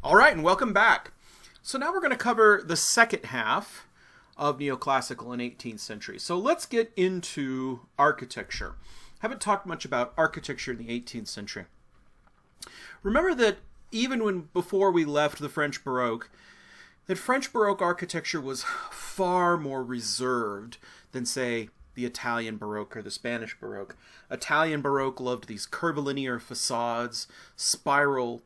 All right, and welcome back. So now we're going to cover the second half of neoclassical and 18th century. So let's get into architecture. Haven't talked much about architecture in the 18th century. Remember that even before we left the French Baroque, that French Baroque architecture was far more reserved than, say, the Italian Baroque or the Spanish Baroque. Italian Baroque loved these curvilinear facades, spiral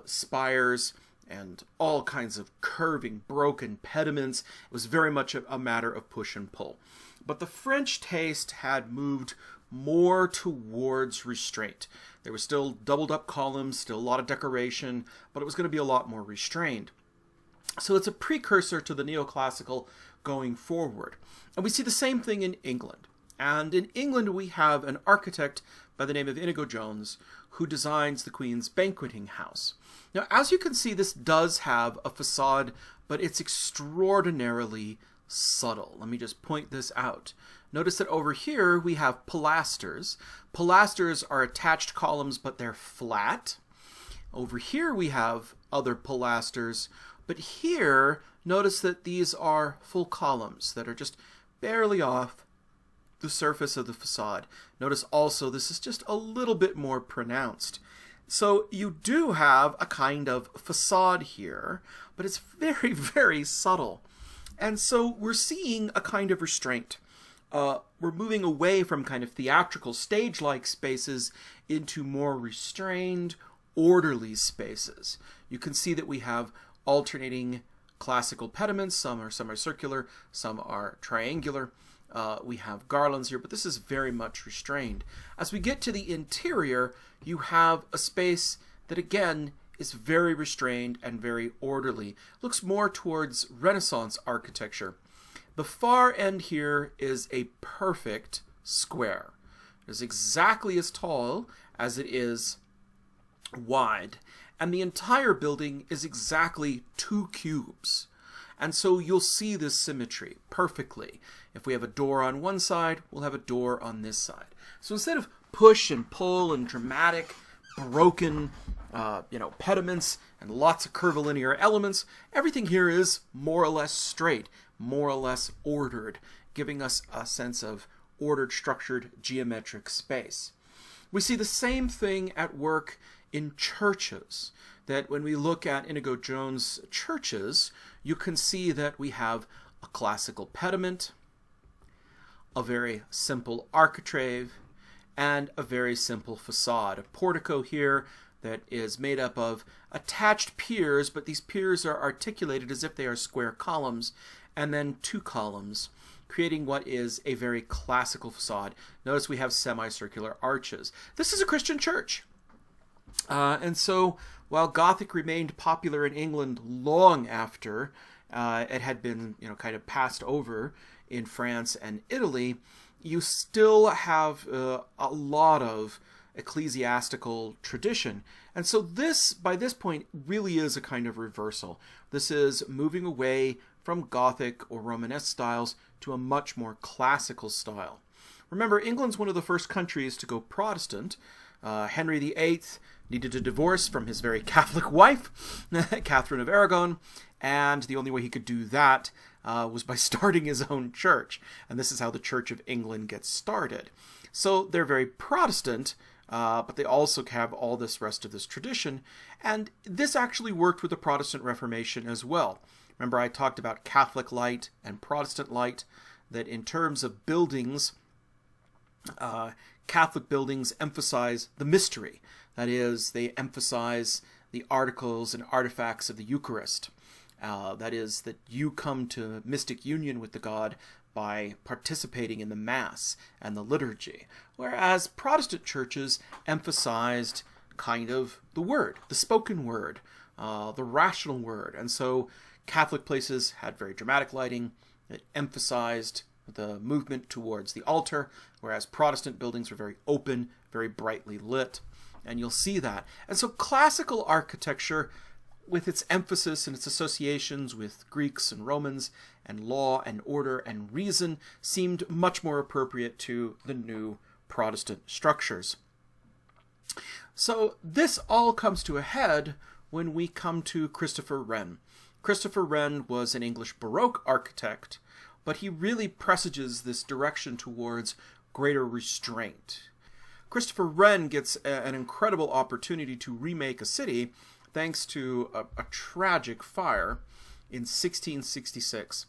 spires, and all kinds of curving, broken pediments. It was very much a matter of push and pull. But the French taste had moved more towards restraint. There were still doubled up columns, still a lot of decoration, but it was going to be a lot more restrained. So it's a precursor to the neoclassical going forward. And we see the same thing in England. And in England we have an architect by the name of Inigo Jones who designs the Queen's Banqueting House. Now, as you can see, this does have a facade, but it's extraordinarily subtle. Let me just point this out. Notice that over here we have pilasters. Pilasters are attached columns, but they're flat. Over here we have other pilasters, but here, notice that these are full columns that are just barely off the surface of the facade. Notice also this is just a little bit more pronounced. So you do have a kind of facade here, but it's very, very subtle. And so we're seeing a kind of restraint. We're moving away from kind of theatrical stage-like spaces into more restrained, orderly spaces. You can see that we have alternating classical pediments. Some are semicircular, some are triangular. We have garlands here, but this is very much restrained. As we get to the interior, you have a space that, again, is very restrained and very orderly. Looks more towards Renaissance architecture. The far end here is a perfect square. It is exactly as tall as it is wide. And the entire building is exactly 2 cubes. And so you'll see this symmetry perfectly. If we have a door on one side, we'll have a door on this side. So instead of push and pull and dramatic, broken, pediments and lots of curvilinear elements, everything here is more or less straight, more or less ordered, giving us a sense of ordered, structured, geometric space. We see the same thing at work in churches, that when we look at Inigo Jones' churches, you can see that we have a classical pediment, a very simple architrave, and a very simple facade. A portico here that is made up of attached piers, but these piers are articulated as if they are square columns, and then 2 columns, creating what is a very classical facade. Notice we have semicircular arches. This is a Christian church. And so, while Gothic remained popular in England long after it had been, kind of passed over in France and Italy, you still have a lot of ecclesiastical tradition. And so this, by this point, really is a kind of reversal. This is moving away from Gothic or Romanesque styles to a much more classical style. Remember, England's one of the first countries to go Protestant. Henry VIII needed a divorce from his very Catholic wife, Catherine of Aragon, and the only way he could do that was by starting his own church. And this is how the Church of England gets started. So they're very Protestant, but they also have all this rest of this tradition. And this actually worked with the Protestant Reformation as well. Remember, I talked about Catholic light and Protestant light, that in terms of buildings, Catholic buildings emphasize the mystery. That is, they emphasize the articles and artifacts of the Eucharist. That is, that you come to mystic union with the God by participating in the Mass and the liturgy. Whereas Protestant churches emphasized kind of the word, the spoken word, the rational word. And so Catholic places had very dramatic lighting that emphasized the movement towards the altar, whereas Protestant buildings were very open, very brightly lit. And you'll see that. And so classical architecture, with its emphasis and its associations with Greeks and Romans and law and order and reason, seemed much more appropriate to the new Protestant structures. So this all comes to a head when we come to Christopher Wren. Christopher Wren was an English Baroque architect, but he really presages this direction towards greater restraint. Christopher Wren gets an incredible opportunity to remake a city thanks to a tragic fire in 1666.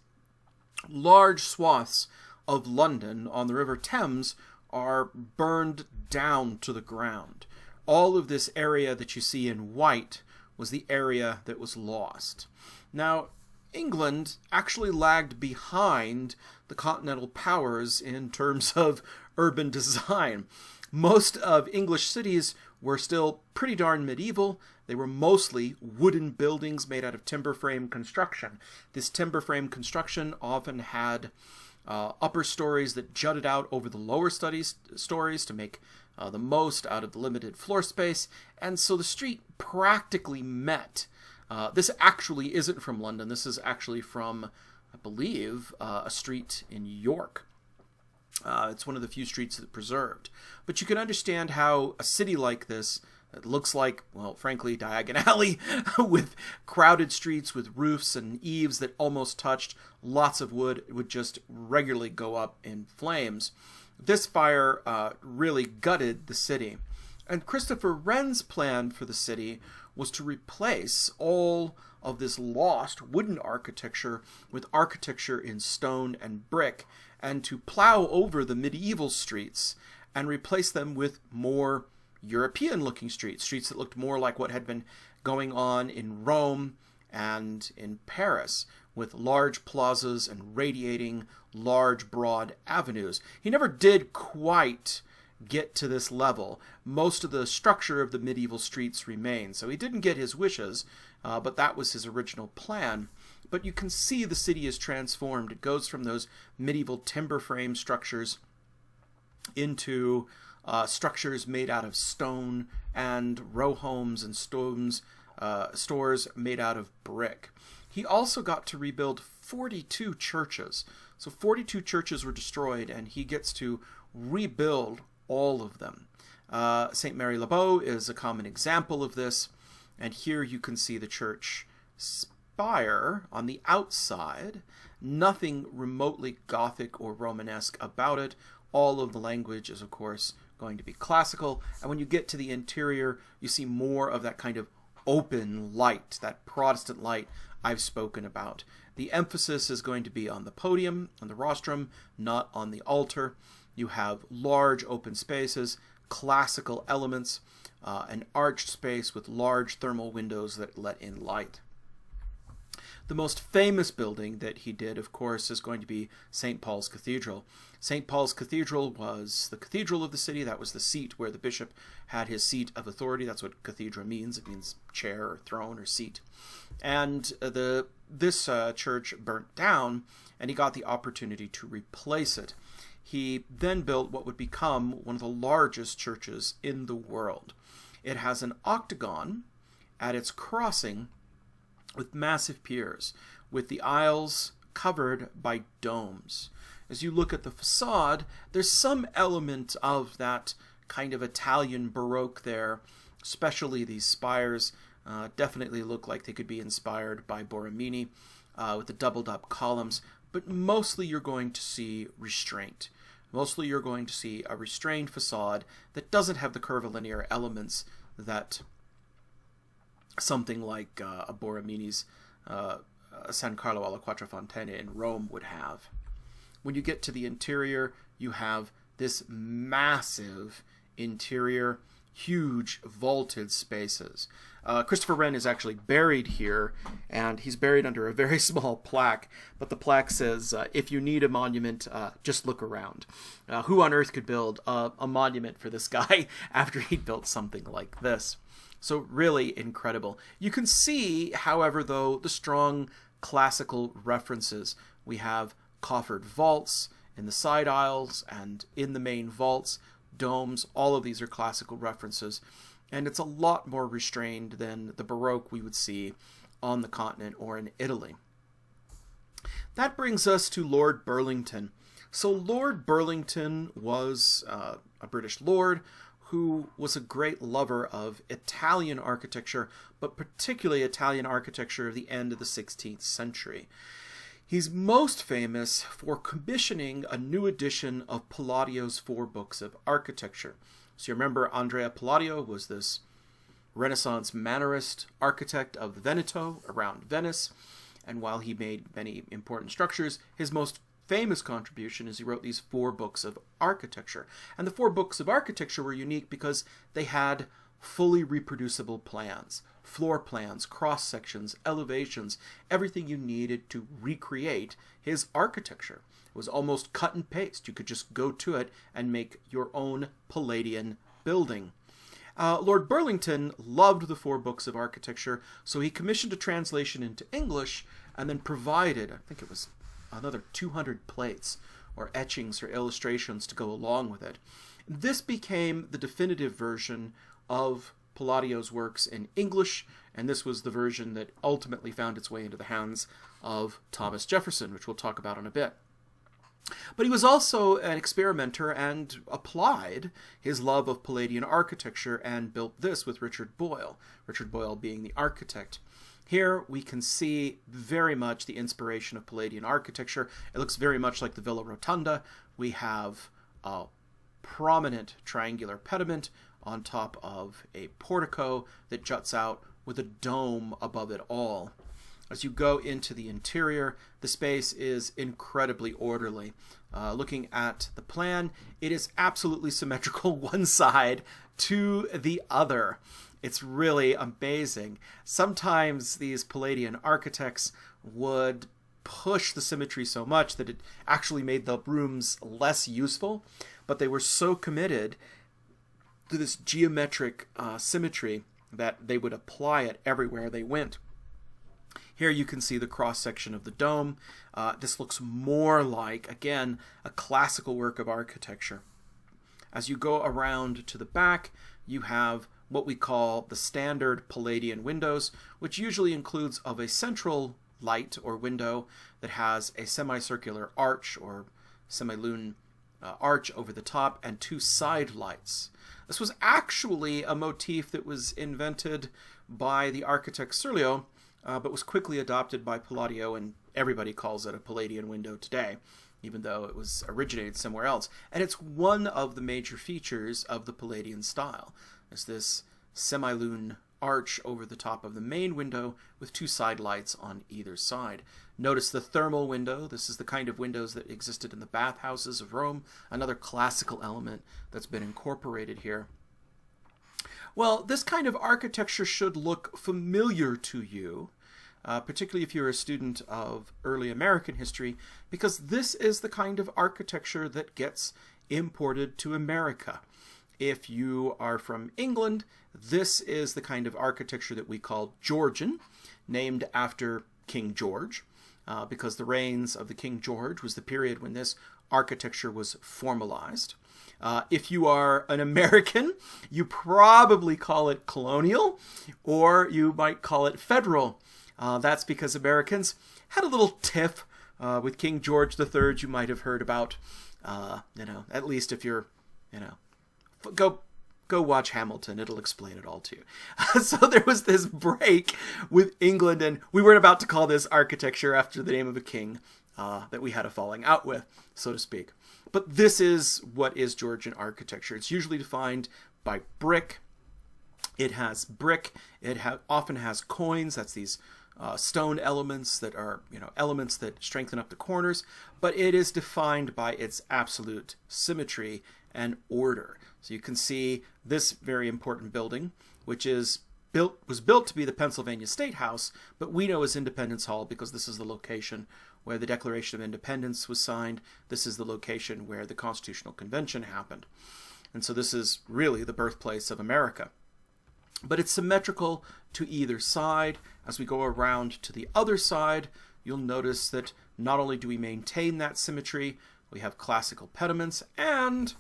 Large swaths of London on the River Thames are burned down to the ground. All of this area that you see in white was the area that was lost. Now, England actually lagged behind the continental powers in terms of urban design. Most of English cities were still pretty darn medieval. They were mostly wooden buildings made out of timber frame construction. This timber frame construction often had upper stories that jutted out over the lower stories to make the most out of the limited floor space, and so the street practically met. This actually isn't from London. This is actually from, I believe, a street in York. It's one of the few streets that preserved. But you can understand how a city like this, that looks like, well, frankly, Diagon Alley, with crowded streets with roofs and eaves that almost touched, lots of wood, would just regularly go up in flames. This fire really gutted the city. And Christopher Wren's plan for the city was to replace all of this lost wooden architecture with architecture in stone and brick, and to plow over the medieval streets and replace them with more European-looking streets that looked more like what had been going on in Rome and in Paris, with large plazas and radiating large, broad avenues. He never did quite get to this level. Most of the structure of the medieval streets remained, so he didn't get his wishes, but that was his original plan. But you can see the city is transformed. It goes from those medieval timber frame structures into structures made out of stone and row homes and stores made out of brick. He also got to rebuild 42 churches. So 42 churches were destroyed, and he gets to rebuild all of them. St. Mary Le Bow is a common example of this, and here you can see the church spire on the outside. Nothing remotely Gothic or Romanesque about it. All of the language is, of course, going to be classical, and when you get to the interior, you see more of that kind of open light, that Protestant light I've spoken about. The emphasis is going to be on the podium, on the rostrum, not on the altar. You have large open spaces, classical elements, an arched space with large thermal windows that let in light. The most famous building that he did, of course, is going to be St. Paul's Cathedral. St. Paul's Cathedral was the cathedral of the city. That was the seat where the bishop had his seat of authority. That's what cathedra means. It means chair or throne or seat. And this church burnt down, and he got the opportunity to replace it. He then built what would become one of the largest churches in the world. It has an octagon at its crossing with massive piers, with the aisles covered by domes. As you look at the facade, there's some element of that kind of Italian Baroque there, especially these spires definitely look like they could be inspired by Borromini with the doubled-up columns, but mostly you're going to see restraint. Mostly you're going to see a restrained facade that doesn't have the curvilinear elements that something like a Borromini's San Carlo alla Quattrofontene in Rome would have. When you get to the interior, you have this massive interior, huge vaulted spaces. Christopher Wren is actually buried here, and he's buried under a very small plaque, but the plaque says, if you need a monument, just look around. Who on earth could build a monument for this guy after he built something like this? So really incredible. You can see, however, though, the strong classical references. We have coffered vaults in the side aisles and in the main vaults, domes. All of these are classical references. And it's a lot more restrained than the Baroque we would see on the continent or in Italy. That brings us to Lord Burlington. So Lord Burlington was a British lord who was a great lover of Italian architecture, but particularly Italian architecture of the end of the 16th century. He's most famous for commissioning a new edition of Palladio's 4 books of architecture. So you remember Andrea Palladio was this Renaissance Mannerist architect of the Veneto around Venice, and while he made many important structures, his most famous contribution is he wrote these 4 books of architecture. And the 4 books of architecture were unique because they had fully reproducible plans, floor plans, cross-sections, elevations, everything you needed to recreate his architecture. It was almost cut and paste. You could just go to it and make your own Palladian building. Lord Burlington loved the 4 books of architecture, so he commissioned a translation into English and then provided, I think it was another 200 plates or etchings or illustrations to go along with it. This became the definitive version of Palladio's works in English, and this was the version that ultimately found its way into the hands of Thomas Jefferson, which we'll talk about in a bit. But he was also an experimenter and applied his love of Palladian architecture and built this with Richard Boyle being the architect. Here we can see very much the inspiration of Palladian architecture. It looks very much like the Villa Rotunda. We have a prominent triangular pediment on top of a portico that juts out with a dome above it all. As you go into the interior, the space is incredibly orderly. Looking at the plan, it is absolutely symmetrical one side to the other. It's really amazing. Sometimes these Palladian architects would push the symmetry so much that it actually made the rooms less useful, but they were so committed to this geometric symmetry that they would apply it everywhere they went. Here you can see the cross-section of the dome. This looks more like, again, a classical work of architecture. As you go around to the back, you have what we call the standard Palladian windows, which usually includes of a central light or window that has a semicircular arch or semilune arch over the top and 2 side lights. This was actually a motif that was invented by the architect Serlio, but was quickly adopted by Palladio, and everybody calls it a Palladian window today, even though it was originated somewhere else. And it's one of the major features of the Palladian style, is this semilune arch over the top of the main window with 2 side lights on either side. Notice the thermal window. This is the kind of windows that existed in the bathhouses of Rome, another classical element that's been incorporated here. Well, this kind of architecture should look familiar to you, particularly if you're a student of early American history, because this is the kind of architecture that gets imported to America. If you are from England, this is the kind of architecture that we call Georgian, named after King George, because the reigns of the King George was the period when this architecture was formalized. If you are an American, you probably call it colonial, or you might call it federal. That's because Americans had a little tiff with King George III. You might have heard about, at least if you're, go watch Hamilton. It'll explain it all to you. So there was this break with England, and we weren't about to call this architecture after the name of a king that we had a falling out with, so to speak. But this is what is Georgian architecture. It's usually defined by brick. It has brick. It often has coins. That's these stone elements that are, elements that strengthen up the corners. But it is defined by its absolute symmetry and order. So you can see this very important building, which was built to be the Pennsylvania State House, but we know as Independence Hall because this is the location where the Declaration of Independence was signed. This is the location where the Constitutional Convention happened. And so this is really the birthplace of America. But it's symmetrical to either side. As we go around to the other side, you'll notice that not only do we maintain that symmetry, we have classical pediments, and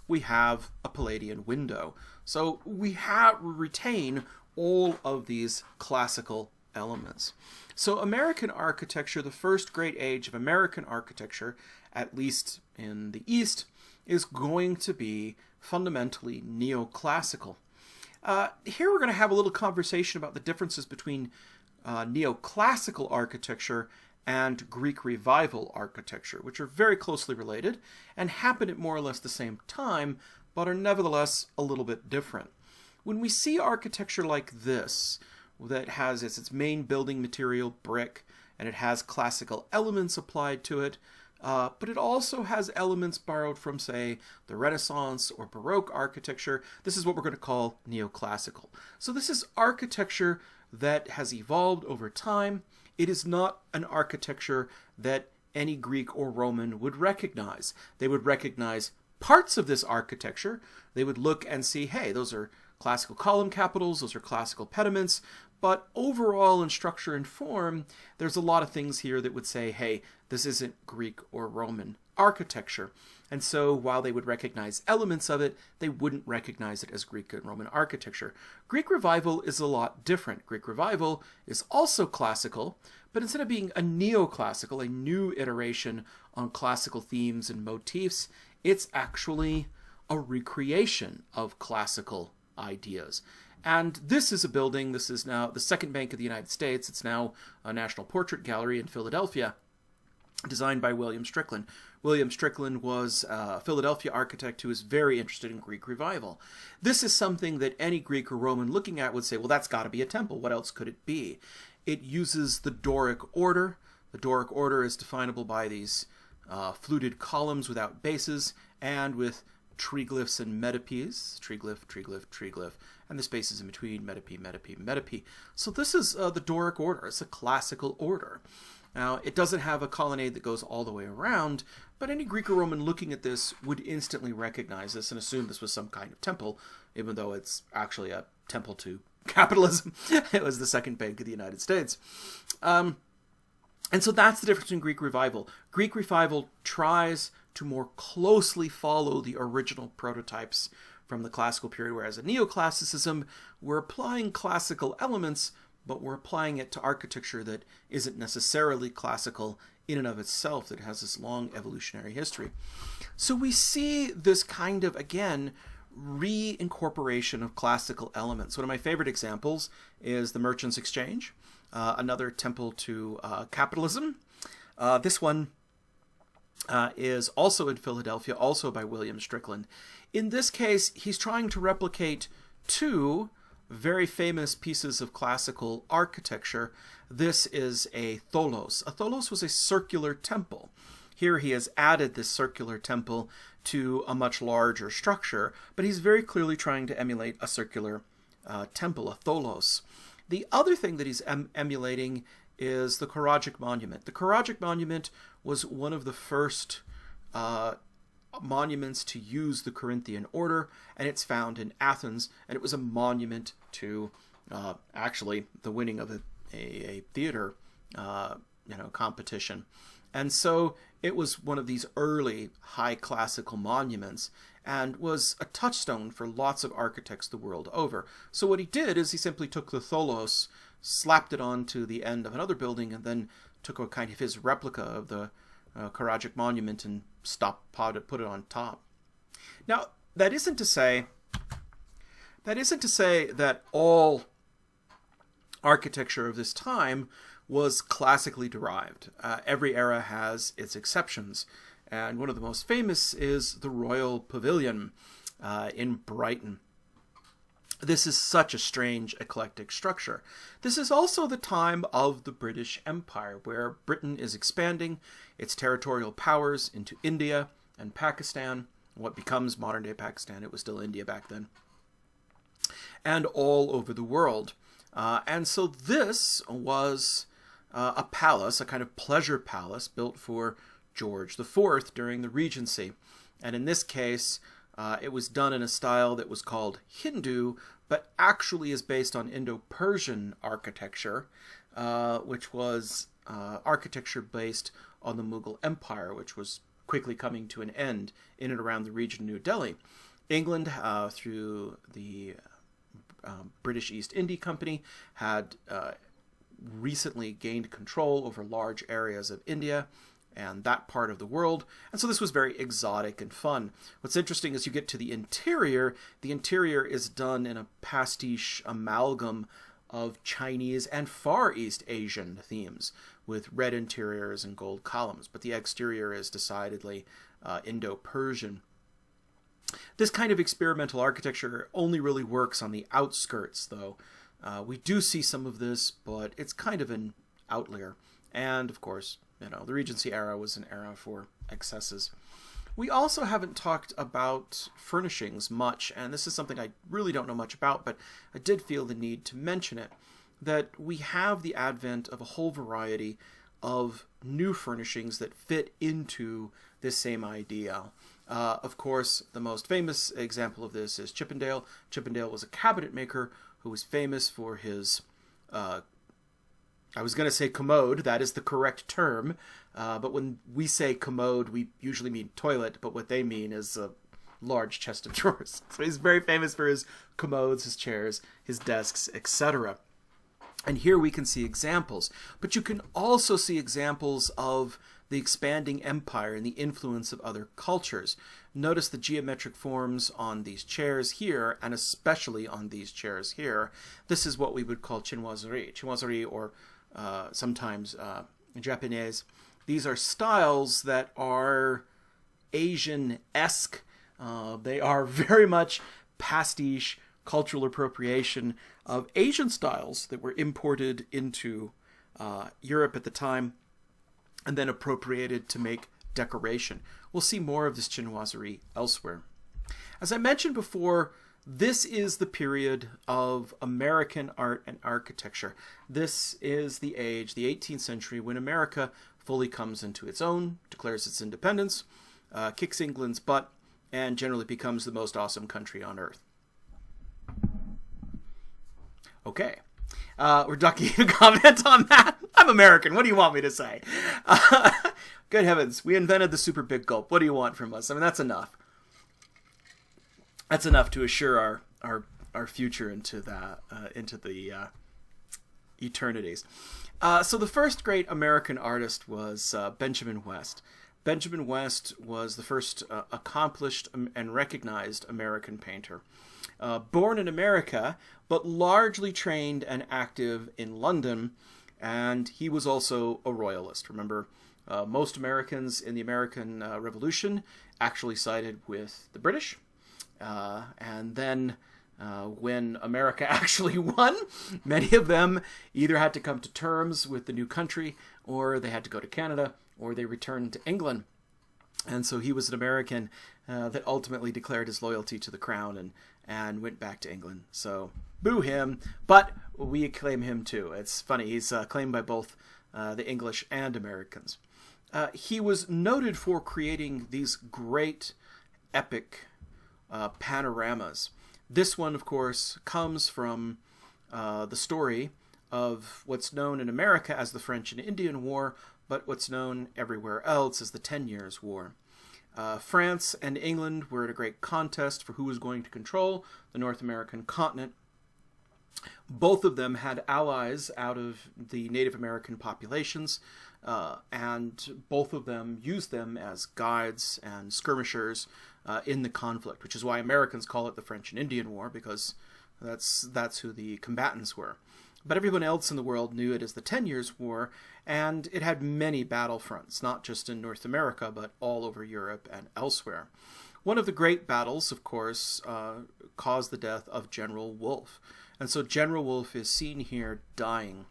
we have a Palladian window. So we retain all of these classical elements. So American architecture, the first great age of American architecture, at least in the East is going to be fundamentally neoclassical. Here we're going to have a little conversation about the differences between neoclassical architecture and Greek Revival architecture, which are very closely related and happen at more or less the same time, but are nevertheless a little bit different. When we see architecture like this, that has as its main building material brick, and it has classical elements applied to it, but it also has elements borrowed from, say, the Renaissance or Baroque architecture. This is what we're going to call neoclassical. So this is architecture that has evolved over time. It is not an architecture that any Greek or Roman would recognize. They would recognize parts of this architecture. They would look and see, hey, those are classical column capitals, those are classical pediments, but overall in structure and form, there's a lot of things here that would say, hey, this isn't Greek or Roman architecture. And so while they would recognize elements of it, they wouldn't recognize it as Greek and Roman architecture. Greek Revival is a lot different. Greek Revival is also classical, but instead of being a neoclassical, a new iteration on classical themes and motifs, it's actually a recreation of classical ideas. And this is a building, this is now the Second Bank of the United States. It's now a National Portrait Gallery in Philadelphia, designed by William Strickland. William Strickland was a Philadelphia architect who was very interested in Greek Revival. This is something that any Greek or Roman looking at would say, well, that's got to be a temple. What else could it be? It uses the Doric order. The Doric order is definable by these fluted columns without bases and with triglyphs and metopes. Triglyph, triglyph, triglyph. And the spaces in between, metope, metope, metope. So this is the Doric order. It's a classical order. Now, it doesn't have a colonnade that goes all the way around, but any Greek or Roman looking at this would instantly recognize this and assume this was some kind of temple, even though it's actually a temple to capitalism. It was the Second Bank of the United States. And so that's the difference in Greek Revival. Greek Revival tries to more closely follow the original prototypes from the classical period, whereas in Neoclassicism, we're applying classical elements, but we're applying it to architecture that isn't necessarily classical in and of itself, that has this long evolutionary history. So we see this kind of, again, reincorporation of classical elements. One of my favorite examples is the Merchants Exchange, another temple to capitalism. This one is also in Philadelphia, also by William Strickland. In this case, he's trying to replicate two very famous pieces of classical architecture. This is a tholos. A tholos was a circular temple. Here he has added this circular temple to a much larger structure, but he's very clearly trying to emulate a circular temple, a tholos. The other thing that he's emulating is the Choragic Monument. The Choragic Monument was one of the first monuments to use the Corinthian order, and it's found in Athens, and it was a monument to actually the winning of a theater competition. And so it was one of these early high classical monuments and was a touchstone for lots of architects the world over. So what he did is he simply took the tholos, slapped it onto the end of another building, and then took a kind of his replica of the Choragic Monument and put it on top. Now, that isn't to say that all architecture of this time was classically derived. Every era has its exceptions, and one of the most famous is the Royal Pavilion in Brighton. This is such a strange, eclectic structure. This is also the time of the British Empire, where Britain is expanding its territorial powers into India and Pakistan, what becomes modern-day Pakistan. It was still India back then. And all over the world. And so this was a palace, a kind of pleasure palace built for George IV during the Regency. And in this case, it was done in a style that was called Hindu, but actually is based on Indo-Persian architecture, which was architecture based on the Mughal Empire, which was quickly coming to an end in and around the region of New Delhi. England, through the British East India Company, had recently gained control over large areas of India, and that part of the world. And so this was very exotic and fun. What's interesting is you get to the interior is done in a pastiche amalgam of Chinese and Far East Asian themes, with red interiors and gold columns, but the exterior is decidedly Indo-Persian. This kind of experimental architecture only really works on the outskirts, though. We do see some of this, but it's kind of an outlier. And, of course, the Regency era was an era for excesses. We also haven't talked about furnishings much, and this is something I really don't know much about, but I did feel the need to mention it, that we have the advent of a whole variety of new furnishings that fit into this same idea. Of course, the most famous example of this is Chippendale. Chippendale was a cabinet maker who was famous for his, I was going to say commode, that is the correct term, but when we say commode, we usually mean toilet, but what they mean is a large chest of drawers. So he's very famous for his commodes, his chairs, his desks, etc. And here we can see examples, but you can also see examples of the expanding empire and the influence of other cultures. Notice the geometric forms on these chairs here, and especially on these chairs here. This is what we would call chinoiserie. Chinoiserie, or sometimes Japanese. These are styles that are Asian-esque. They are very much pastiche cultural appropriation of Asian styles that were imported into Europe at the time and then appropriated to make decoration. We'll see more of this chinoiserie elsewhere. As I mentioned before, this is the period of American art and architecture. This is the age, the 18th century, when America fully comes into its own, declares its independence, kicks England's butt, and generally becomes the most awesome country on earth. Okay. We're ducking a comment on that. I'm American. What do you want me to say? Good heavens. We invented the super big gulp. What do you want from us? I mean, that's enough. That's enough to assure our future into the eternities. So the first great American artist was Benjamin West. Benjamin West was the first accomplished and recognized American painter. Born in America, but largely trained and active in London, and he was also a royalist. Remember, most Americans in the American Revolution actually sided with the British, and then when America actually won, many of them either had to come to terms with the new country, or they had to go to Canada, or they returned to England. And so he was an American that ultimately declared his loyalty to the crown and went back to England. So boo him, but we acclaim him too. It's funny, he's claimed by both the English and Americans. He was noted for creating these great epic panoramas. This one, of course, comes from the story of what's known in America as the French and Indian War, but what's known everywhere else as the 10 Years' War. France and England were at a great contest for who was going to control the North American continent. Both of them had allies out of the Native American populations, and both of them used them as guides and skirmishers in the conflict, which is why Americans call it the French and Indian War, because that's who the combatants were. But everyone else in the world knew it as the 10 Years' War, and it had many battlefronts, not just in North America, but all over Europe and elsewhere. One of the great battles, of course, caused the death of General Wolfe. And so General Wolfe is seen here dying.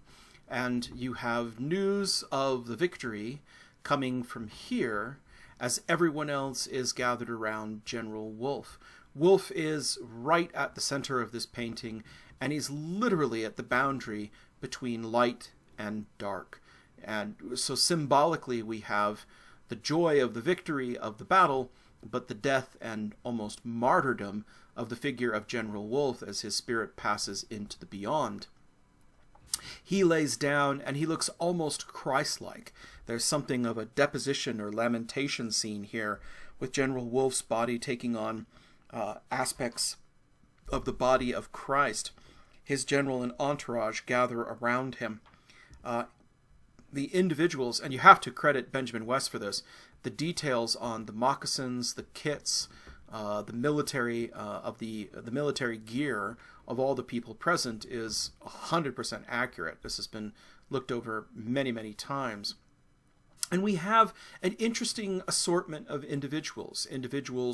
And you have news of the victory coming from here as everyone else is gathered around General Wolfe. Wolfe is right at the center of this painting, and he's literally at the boundary between light and dark. And so symbolically we have the joy of the victory of the battle, but the death and almost martyrdom of the figure of General Wolfe as his spirit passes into the beyond. He lays down, and he looks almost Christ-like. There's something of a deposition or lamentation scene here, with General Wolfe's body taking on aspects of the body of Christ. His general and entourage gather around him. the individuals, and you have to credit Benjamin West for this, the details on the moccasins, the kits, the military the military gear of all the people present is 100% accurate. This has been looked over many, many times. And we have an interesting assortment of individuals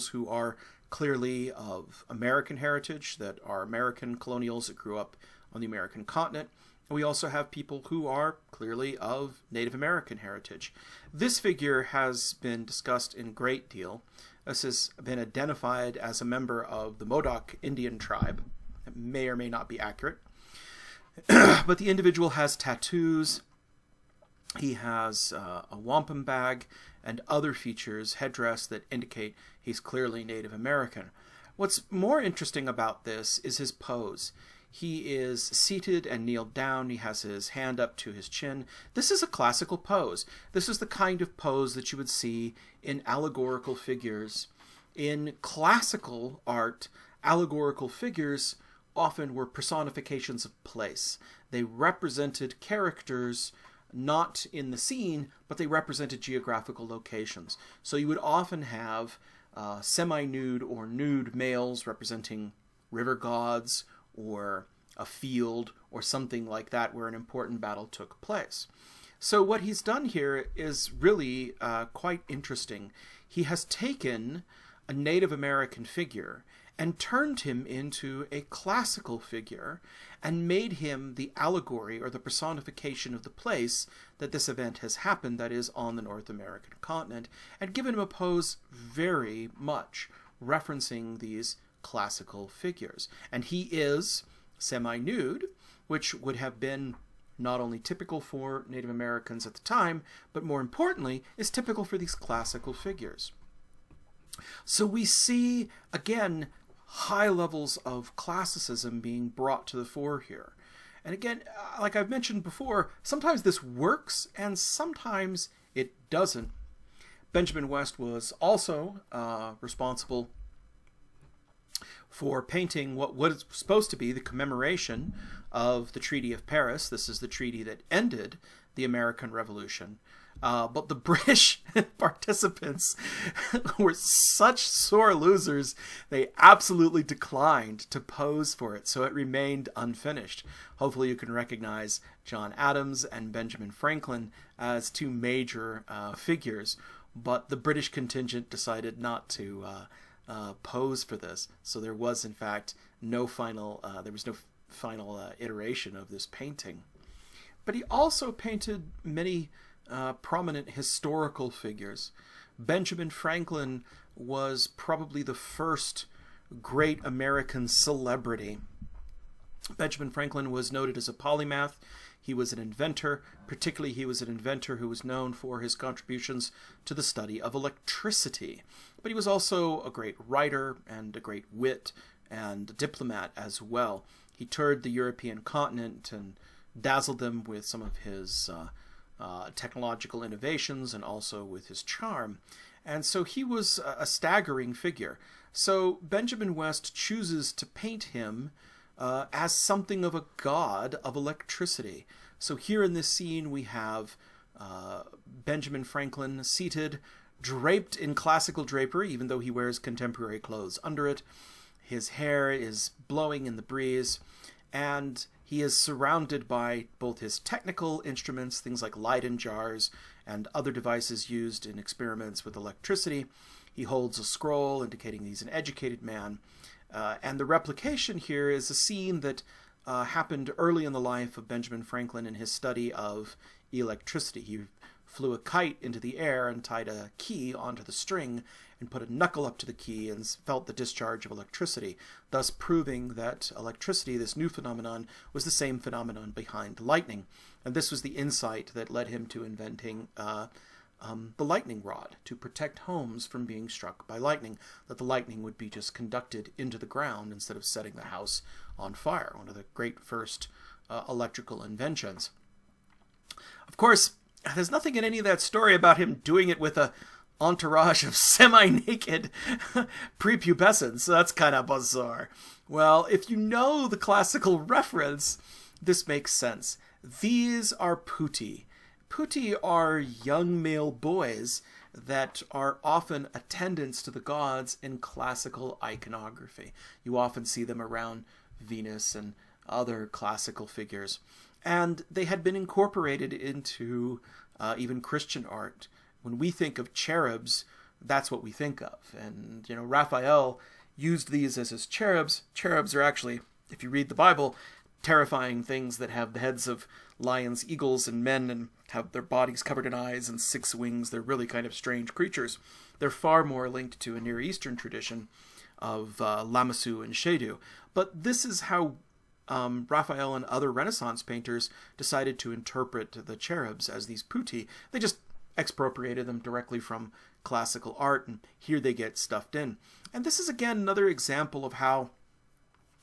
who are clearly of American heritage, that are American colonials that grew up on the American continent. And we also have people who are clearly of Native American heritage. This figure has been discussed in great deal. This has been identified as a member of the Modoc Indian tribe. It may or may not be accurate. But the individual has tattoos. He has a wampum bag and other features, headdress, that indicate he's clearly Native American. What's more interesting about this is his pose. He is seated and kneeled down. He has his hand up to his chin. This is a classical pose. This is the kind of pose that you would see in allegorical figures. In classical art, allegorical figures often were personifications of place. They represented characters not in the scene, but they represented geographical locations. So you would often have semi-nude or nude males representing river gods, or a field, or something like that where an important battle took place. So what he's done here is really quite interesting. He has taken a Native American figure and turned him into a classical figure and made him the allegory or the personification of the place that this event has happened, that is, on the North American continent, and given him a pose very much referencing these classical figures. And he is semi-nude, which would have been not only typical for Native Americans at the time, but more importantly, is typical for these classical figures. So we see, again, high levels of classicism being brought to the fore here. And again, like I've mentioned before, sometimes this works and sometimes it doesn't. Benjamin West was also responsible for painting what was supposed to be the commemoration of the Treaty of Paris. This is the treaty that ended the American Revolution. But the British participants were such sore losers, they absolutely declined to pose for it, so it remained unfinished. Hopefully you can recognize John Adams and Benjamin Franklin as two major figures, but the British contingent decided not to pose for this, so there was in fact no final iteration of this painting. But he also painted many prominent historical figures. Benjamin Franklin was probably the first great American celebrity. Benjamin Franklin was noted as a polymath. He was an inventor. Particularly, he was an inventor who was known for his contributions to the study of electricity. But he was also a great writer and a great wit and diplomat as well. He toured the European continent and dazzled them with some of his technological innovations and also with his charm. And so he was a staggering figure. So Benjamin West chooses to paint him as something of a god of electricity. So here in this scene we have Benjamin Franklin seated, draped in classical drapery, even though he wears contemporary clothes under it. His hair is blowing in the breeze, and he is surrounded by both his technical instruments, things like Leyden jars, and other devices used in experiments with electricity. He holds a scroll indicating he's an educated man. And the replication here is a scene that happened early in the life of Benjamin Franklin in his study of electricity. He flew a kite into the air and tied a key onto the string and put a knuckle up to the key and felt the discharge of electricity, thus proving that electricity, this new phenomenon, was the same phenomenon behind lightning. And this was the insight that led him to inventing the lightning rod to protect homes from being struck by lightning, that the lightning would be just conducted into the ground instead of setting the house on fire, one of the great first electrical inventions. Of course, there's nothing in any of that story about him doing it with a entourage of semi-naked prepubescents, so that's kind of bizarre. Well, if you know the classical reference, this makes sense. These are putti. Putti are young male boys that are often attendants to the gods in classical iconography. You often see them around Venus and other classical figures. And they had been incorporated into even Christian art. When we think of cherubs, that's what we think of. And, Raphael used these as his cherubs. Cherubs are actually, if you read the Bible, terrifying things that have the heads of lions, eagles, and men, and have their bodies covered in eyes and 6 wings. They're really kind of strange creatures. They're far more linked to a Near Eastern tradition of Lamassu and Shaidu. But this is how Raphael and other Renaissance painters decided to interpret the cherubs as these putti. They just expropriated them directly from classical art, and here they get stuffed in. And this is, again, another example of how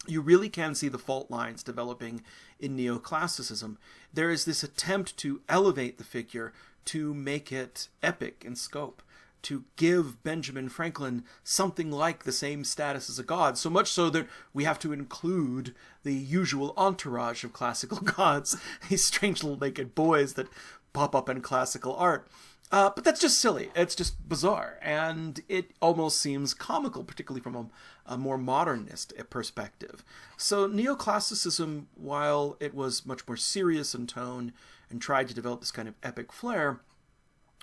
you really can see the fault lines developing in Neoclassicism. There is this attempt to elevate the figure, to make it epic in scope, to give Benjamin Franklin something like the same status as a god, so much so that we have to include the usual entourage of classical gods, these strange little naked boys that pop up in classical art. But that's just silly. It's just bizarre. And it almost seems comical, particularly from a more modernist perspective. So Neoclassicism, while it was much more serious in tone and tried to develop this kind of epic flair,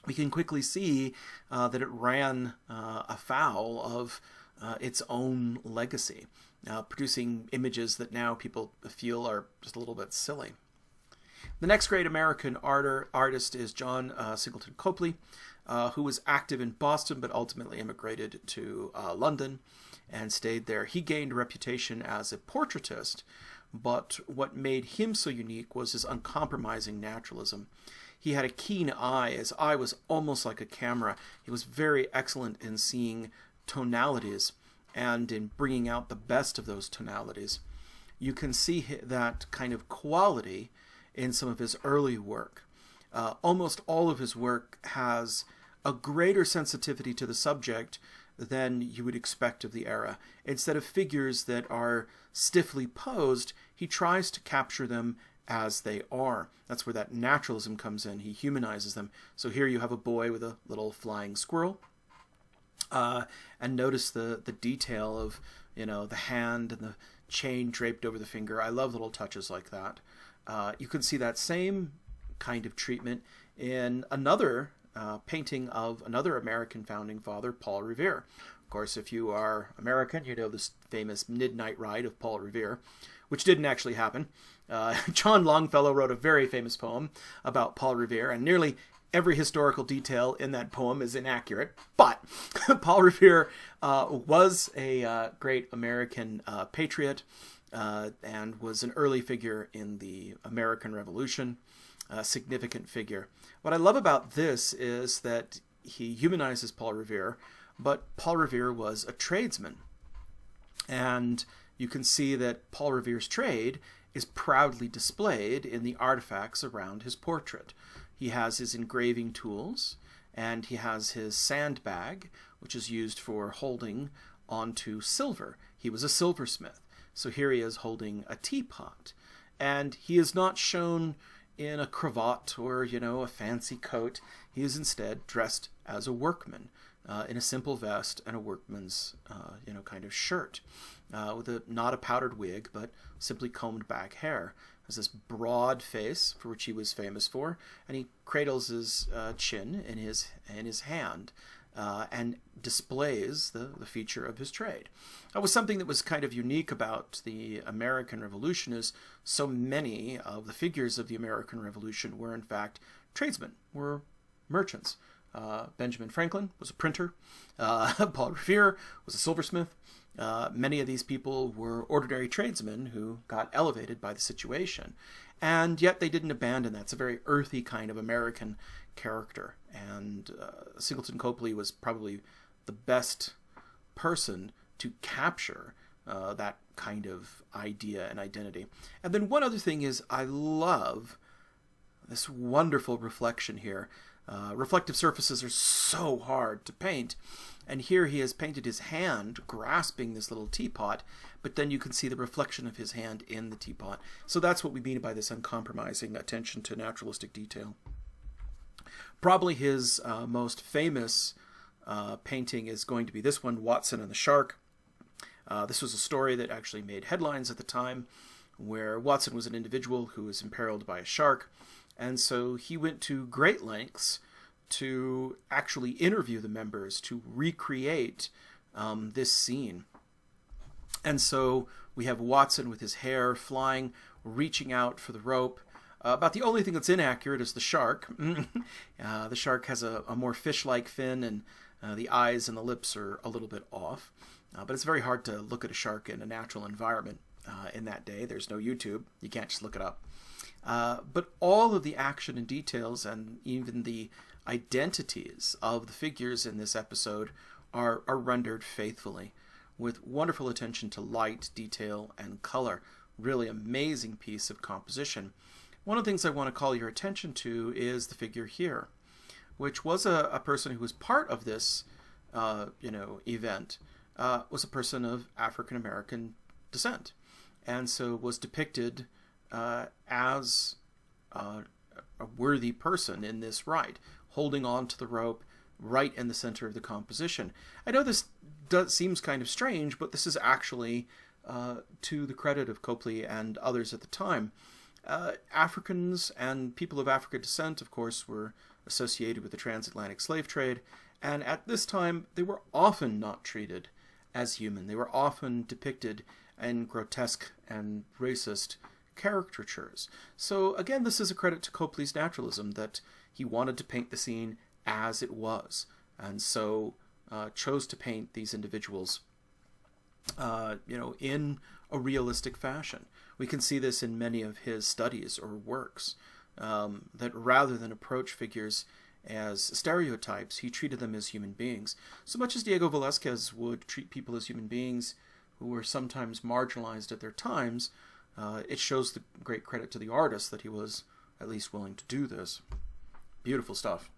we can quickly see that it ran afoul of its own legacy, producing images that now people feel are just a little bit silly. The next great American artist is John Singleton Copley, who was active in Boston but ultimately immigrated to London and stayed there. He gained a reputation as a portraitist, but what made him so unique was his uncompromising naturalism. He had a keen eye. His eye was almost like a camera. He was very excellent in seeing tonalities and in bringing out the best of those tonalities. You can see that kind of quality in some of his early work. Almost all of his work has a greater sensitivity to the subject than you would expect of the era. Instead of figures that are stiffly posed, he tries to capture them as they are. That's where that naturalism comes in. He humanizes them. So here you have a boy with a little flying squirrel. And notice the detail of, the hand and the chain draped over the finger. I love little touches like that. You can see that same kind of treatment in another painting of another American founding father, Paul Revere. Of course, if you are American, you know this famous Midnight Ride of Paul Revere, which didn't actually happen. John Longfellow wrote a very famous poem about Paul Revere, and nearly every historical detail in that poem is inaccurate. But Paul Revere was a great American patriot, and was an early figure in the American Revolution, a significant figure. What I love about this is that he humanizes Paul Revere, but Paul Revere was a tradesman. And you can see that Paul Revere's trade is proudly displayed in the artifacts around his portrait. He has his engraving tools, and he has his sandbag, which is used for holding onto silver. He was a silversmith. So here he is holding a teapot, and he is not shown in a cravat or, a fancy coat. He is instead dressed as a workman, in a simple vest and a workman's, kind of shirt, with not a powdered wig, but simply combed back hair. Has this broad face, for which he was famous for, and he cradles his chin in his hand, and displays the feature of his trade. That was something that was kind of unique about the American Revolution, is so many of the figures of the American Revolution were in fact tradesmen, were merchants. Benjamin Franklin was a printer. Paul Revere was a silversmith. Many of these people were ordinary tradesmen who got elevated by the situation. And yet they didn't abandon that. It's a very earthy kind of American character. And Singleton Copley was probably the best person to capture that kind of idea and identity. And then one other thing is, I love this wonderful reflection here. Reflective surfaces are so hard to paint. And here he has painted his hand grasping this little teapot, but then you can see the reflection of his hand in the teapot. So that's what we mean by this uncompromising attention to naturalistic detail. Probably his most famous painting is going to be this one, Watson and the Shark. This was a story that actually made headlines at the time, where Watson was an individual who was imperiled by a shark, and so he went to great lengths to actually interview the members to recreate this scene. And so we have Watson with his hair flying, reaching out for the rope. About the only thing that's inaccurate is the shark. The shark has a more fish-like fin, and the eyes and the lips are a little bit off. But it's very hard to look at a shark in a natural environment in that day. There's no YouTube. You can't just look it up. But all of the action and details, and even the identities of the figures in this episode are rendered faithfully, with wonderful attention to light, detail, and color. Really amazing piece of composition. One of the things I want to call your attention to is the figure here, which was a person who was part of this event, was a person of African American descent, and so was depicted as a worthy person in this rite, holding on to the rope right in the center of the composition. I know this seems kind of strange, but this is actually to the credit of Copley and others at the time. Africans and people of African descent, of course, were associated with the transatlantic slave trade, and at this time they were often not treated as human. They were often depicted in grotesque and racist caricatures. So again, this is a credit to Copley's naturalism, that he wanted to paint the scene as it was, and so chose to paint these individuals in a realistic fashion. We can see this in many of his studies or works, that rather than approach figures as stereotypes, he treated them as human beings. So much as Diego Velázquez would treat people as human beings who were sometimes marginalized at their times, it shows the great credit to the artist that he was at least willing to do this. Beautiful stuff.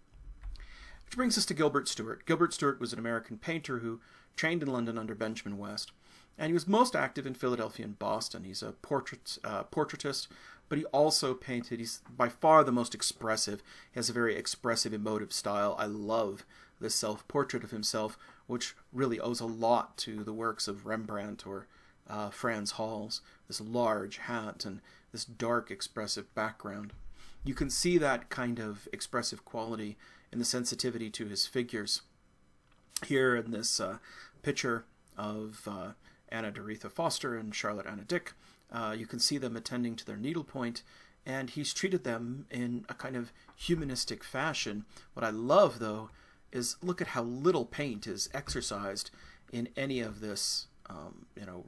Which brings us to Gilbert Stuart. Gilbert Stuart was an American painter who trained in London under Benjamin West, and he was most active in Philadelphia and Boston. He's a portraitist, but he also painted. He's by far the most expressive. He has a very expressive, emotive style. I love this self-portrait of himself, which really owes a lot to the works of Rembrandt or Frans Hals. This large hat and this dark, expressive background. You can see that kind of expressive quality in the sensitivity to his figures. Here in this picture of Anna Doretha Foster and Charlotte Anna Dick, you can see them attending to their needlepoint, and he's treated them in a kind of humanistic fashion. What I love, though, is look at how little paint is exercised in any of this,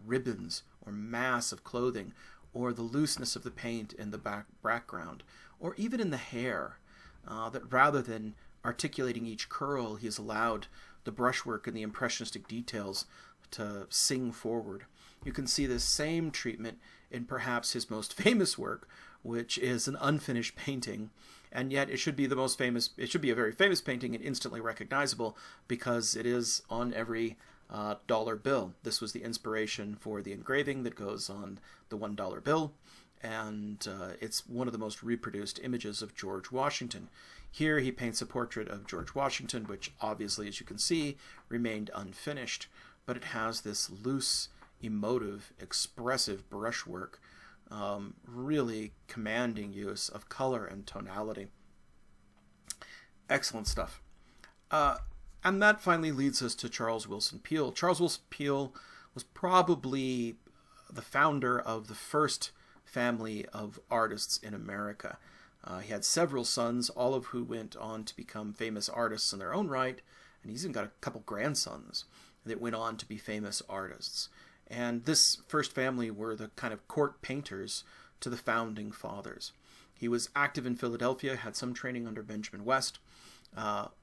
ribbons or mass of clothing, or the looseness of the paint in the background, or even in the hair, that rather than articulating each curl, he has allowed the brushwork and the impressionistic details to sing forward. You can see this same treatment in perhaps his most famous work, which is an unfinished painting, and yet it should be the most famous. It should be a very famous painting and instantly recognizable because it is on every dollar bill. This was the inspiration for the engraving that goes on the $1 bill, and it's one of the most reproduced images of George Washington. Here he paints a portrait of George Washington, which obviously, as you can see, remained unfinished, but it has this loose, emotive, expressive brushwork, really commanding use of color and tonality. Excellent stuff. And that finally leads us to Charles Willson Peale. Charles Willson Peale was probably the founder of the first family of artists in America. He had several sons, all of who went on to become famous artists in their own right, and he's even got a couple grandsons that went on to be famous artists. And this first family were the kind of court painters to the founding fathers. He was active in Philadelphia, had some training under Benjamin West.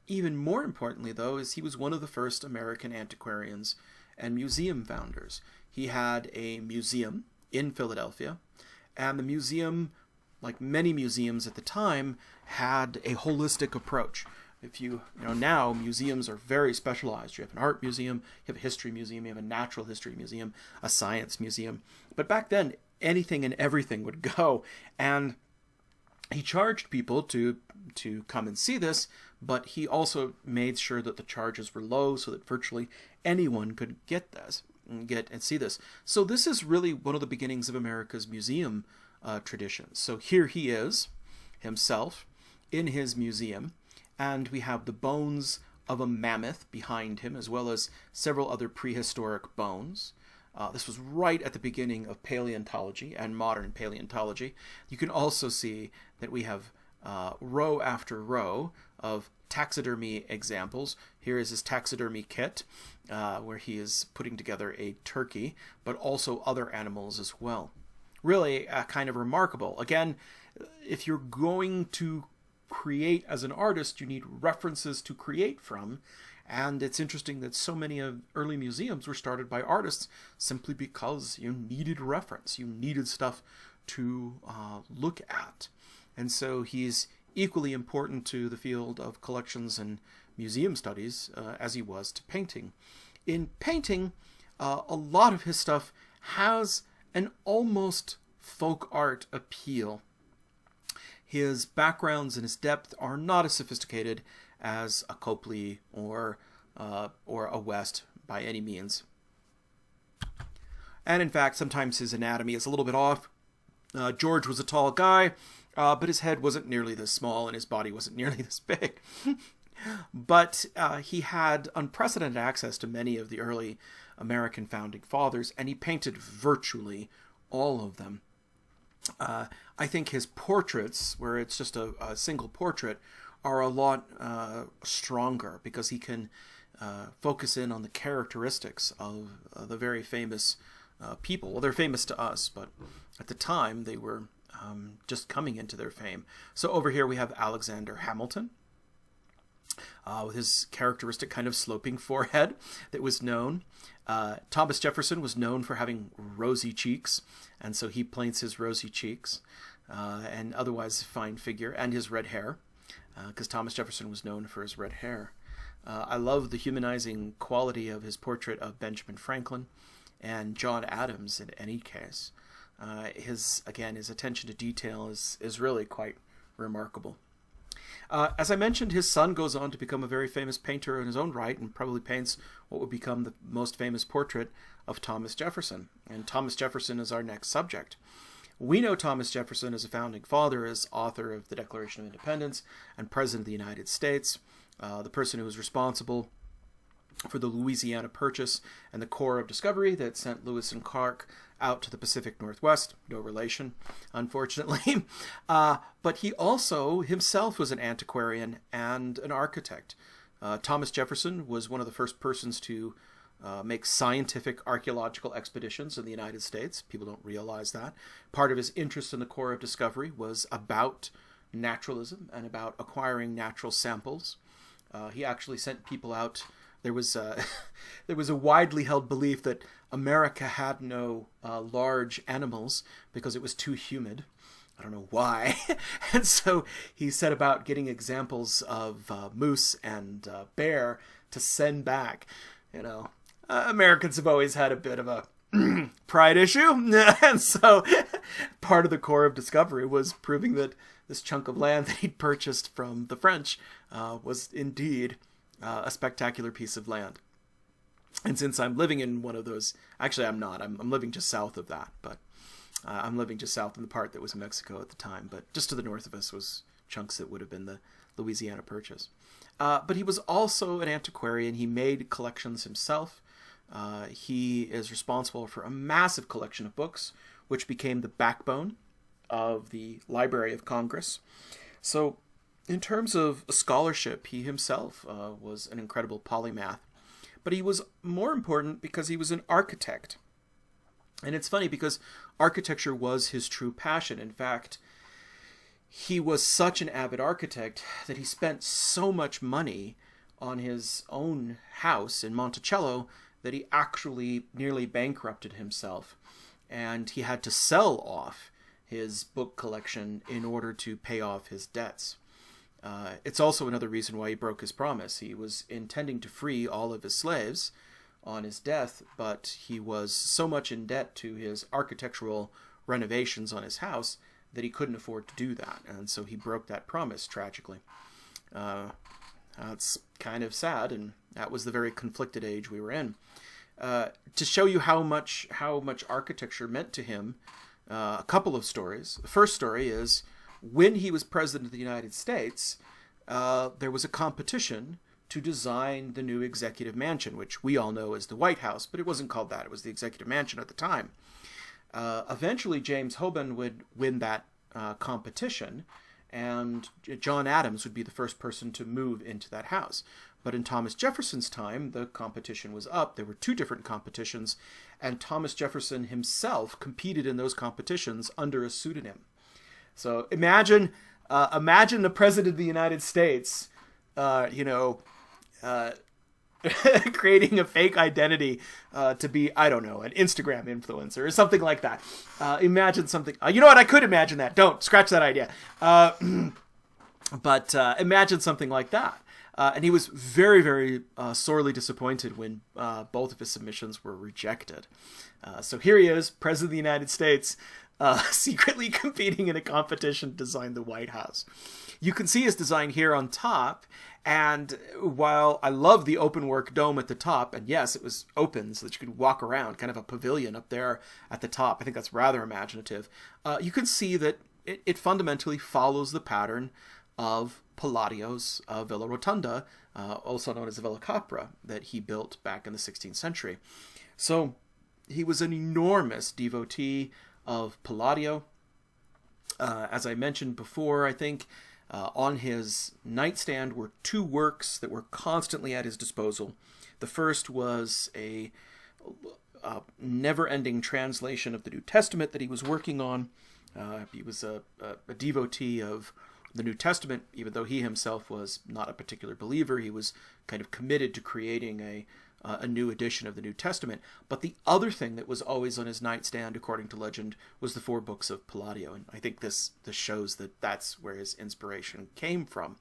Even more importantly, though, is he was one of the first American antiquarians and museum founders. He had a museum in Philadelphia, and the museum, like many museums at the time, had a holistic approach. If now museums are very specialized. You have an art museum, you have a history museum, you have a natural history museum, a science museum. But back then, anything and everything would go. And He charged people to come and see this, but he also made sure that the charges were low so that virtually anyone could get and see this. So this is really one of the beginnings of America's museum tradition. So here he is himself in his museum, and we have the bones of a mammoth behind him, as well as several other prehistoric bones. This was right at the beginning of paleontology and modern paleontology. You can also see that we have row after row of taxidermy examples. Here is his taxidermy kit, where he is putting together a turkey, but also other animals as well. Really kind of remarkable. Again, if you're going to create as an artist, you need references to create from. And it's interesting that so many of early museums were started by artists simply because you needed reference. You needed stuff to look at. And so he's equally important to the field of collections and museum studies as he was to painting. In painting, a lot of his stuff has an almost folk art appeal. His backgrounds and his depth are not as sophisticated as a Copley or a West by any means. And in fact, sometimes his anatomy is a little bit off. George was a tall guy, but his head wasn't nearly this small and his body wasn't nearly this big. But he had unprecedented access to many of the early American founding fathers, and he painted virtually all of them. I think his portraits, where it's just a single portrait, are a lot stronger because he can focus in on the characteristics of the very famous people. Well, they're famous to us, but at the time they were just coming into their fame. So over here we have Alexander Hamilton, with his characteristic kind of sloping forehead that was known. Thomas Jefferson was known for having rosy cheeks, and so he paints his rosy cheeks, and otherwise fine figure, and his red hair, because Thomas Jefferson was known for his red hair. I love the humanizing quality of his portrait of Benjamin Franklin and John Adams in any case. His attention to detail is really quite remarkable. As I mentioned, his son goes on to become a very famous painter in his own right and probably paints what would become the most famous portrait of Thomas Jefferson. And Thomas Jefferson is our next subject. We know Thomas Jefferson as a founding father, as author of the Declaration of Independence and President of the United States, the person who was responsible for the Louisiana Purchase and the Corps of Discovery that sent Lewis and Clark out to the Pacific Northwest. No relation, unfortunately. But he also himself was an antiquarian and an architect. Thomas Jefferson was one of the first persons to make scientific archaeological expeditions in the United States. People don't realize that. Part of his interest in the Corps of Discovery was about naturalism and about acquiring natural samples. He actually sent people out. There was a widely held belief that America had no large animals because it was too humid. I don't know why. And so he set about getting examples of moose and bear to send back. You know, Americans have always had a bit of a pride issue. And so part of the Corps of Discovery was proving that this chunk of land that he'd purchased from the French was indeed a spectacular piece of land. And since I'm living in one of those, actually I'm not, I'm living just south of that, but I'm living just south in the part that was Mexico at the time, but just to the north of us was chunks that would have been the Louisiana Purchase. But he was also an antiquarian. He made collections himself. He is responsible for a massive collection of books, which became the backbone of the Library of Congress. So in terms of scholarship, he himself was an incredible polymath. But he was more important because he was an architect. And it's funny because architecture was his true passion. In fact, he was such an avid architect that he spent so much money on his own house in Monticello that he actually nearly bankrupted himself. And he had to sell off his book collection in order to pay off his debts. It's also another reason why he broke his promise. He was intending to free all of his slaves on his death, but he was so much in debt to his architectural renovations on his house that he couldn't afford to do that, and so he broke that promise tragically. It's kind of sad, and that was the very conflicted age we were in. To show you how much architecture meant to him, a couple of stories. The first story is when he was president of the United States, there was a competition to design the new executive mansion, which we all know as the White House, but it wasn't called that. It was the executive mansion at the time. Eventually, James Hoban would win that competition, and John Adams would be the first person to move into that house. But in Thomas Jefferson's time, the competition was up. There were two different competitions, and Thomas Jefferson himself competed in those competitions under a pseudonym. So imagine the President of the United States, creating a fake identity to be, I don't know, an Instagram influencer or something like that. Imagine something. You know what? I could imagine that. Don't scratch that idea. But imagine something like that. And he was very, very sorely disappointed when both of his submissions were rejected. So here he is, President of the United States, secretly competing in a competition to design the White House. You can see his design here on top, and while I love the openwork dome at the top, and yes, it was open so that you could walk around, kind of a pavilion up there at the top. I think that's rather imaginative. You can see that it fundamentally follows the pattern of Palladio's Villa Rotunda, also known as the Villa Capra, that he built back in the 16th century. So he was an enormous devotee of Palladio. As I mentioned before, I think on his nightstand were two works that were constantly at his disposal. The first was a never-ending translation of the New Testament that he was working on. He was a devotee of the New Testament, even though he himself was not a particular believer. He was kind of committed to creating a new edition of the New Testament. But the other thing that was always on his nightstand, according to legend, was the 4 books of Palladio. And I think this shows that that's where his inspiration came from.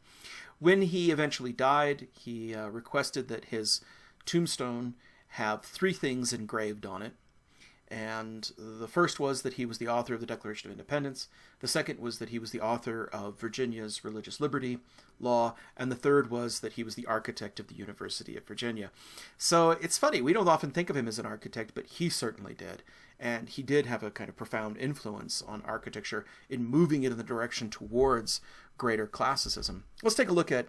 When he eventually died, he requested that his tombstone have 3 things engraved on it. And the first was that he was the author of the Declaration of Independence. The second was that he was the author of Virginia's religious liberty law. And the third was that he was the architect of the University of Virginia. So it's funny, we don't often think of him as an architect, but he certainly did. And he did have a kind of profound influence on architecture in moving it in the direction towards greater classicism. Let's take a look at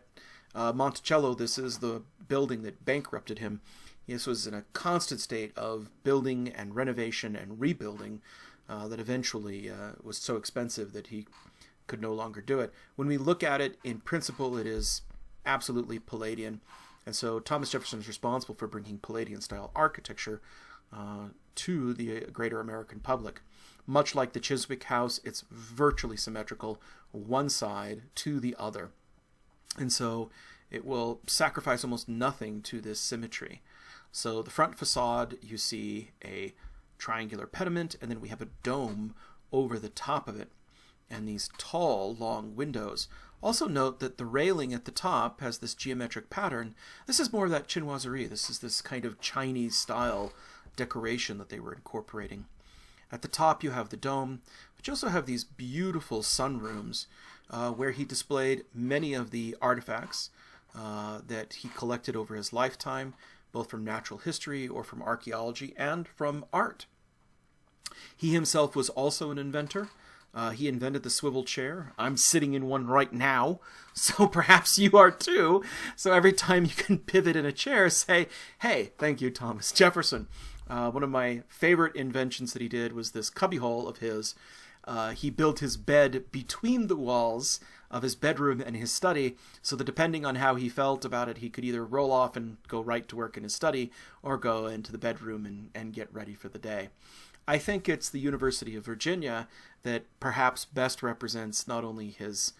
Monticello. This is the building that bankrupted him. This was in a constant state of building and renovation and rebuilding that eventually was so expensive that he could no longer do it. When we look at it in principle, it is absolutely Palladian. And so Thomas Jefferson is responsible for bringing Palladian-style architecture to the greater American public. Much like the Chiswick House, it's virtually symmetrical, one side to the other. And so it will sacrifice almost nothing to this symmetry. So the front facade, you see a triangular pediment, and then we have a dome over the top of it, and these tall, long windows. Also note that the railing at the top has this geometric pattern. This is more of that chinoiserie. This is this kind of Chinese-style decoration that they were incorporating. At the top, you have the dome, but you also have these beautiful sunrooms where he displayed many of the artifacts that he collected over his lifetime, both from natural history or from archaeology and from art. He himself was also an inventor. He invented the swivel chair. I'm sitting in one right now, so perhaps you are too. So every time you can pivot in a chair, say, hey, thank you, Thomas Jefferson. One of my favorite inventions that he did was this cubbyhole of his. He built his bed between the walls of his bedroom and his study, so that depending on how he felt about it, he could either roll off and go right to work in his study, or go into the bedroom and get ready for the day. I think it's the University of Virginia that perhaps best represents not only his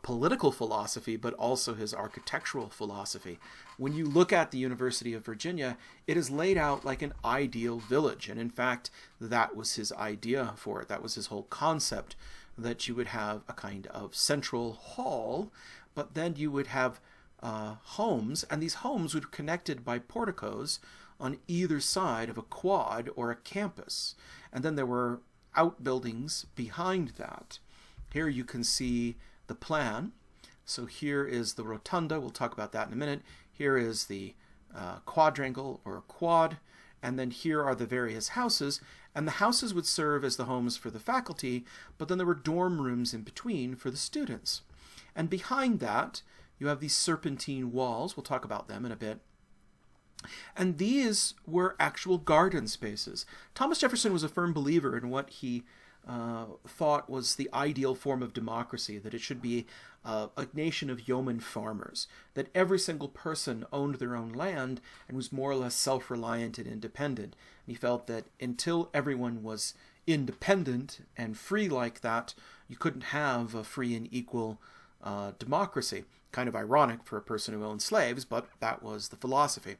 political philosophy, but also his architectural philosophy. When you look at the University of Virginia, it is laid out like an ideal village, and in fact, that was his idea for it. That was his whole concept, that you would have a kind of central hall, but then you would have homes, and these homes would be connected by porticos on either side of a quad or a campus. And then there were outbuildings behind that. Here you can see the plan. So here is the rotunda. We'll talk about that in a minute. Here is the quadrangle or quad. And then here are the various houses. And the houses would serve as the homes for the faculty, but then there were dorm rooms in between for the students. And behind that, you have these serpentine walls. We'll talk about them in a bit. And these were actual garden spaces. Thomas Jefferson was a firm believer in what he thought was the ideal form of democracy, that it should be a nation of yeoman farmers, that every single person owned their own land and was more or less self-reliant and independent. And he felt that until everyone was independent and free like that, you couldn't have a free and equal democracy. Kind of ironic for a person who owned slaves, but that was the philosophy.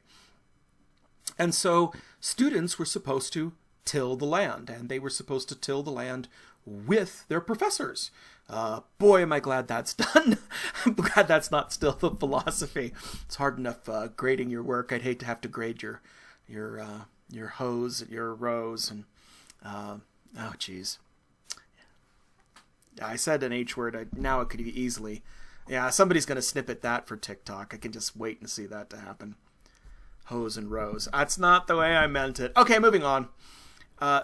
And so students were supposed to till the land, and they were supposed to till the land with their professors. Boy, am I glad that's done. I'm glad that's not still the philosophy. It's hard enough grading your work. I'd hate to have to grade your hose, your rows, and oh geez. I said an H word. Now it could easily. Yeah, somebody's going to snippet that for TikTok. I can just wait and see that to happen. Hose and rows. That's not the way I meant it. Okay, moving on.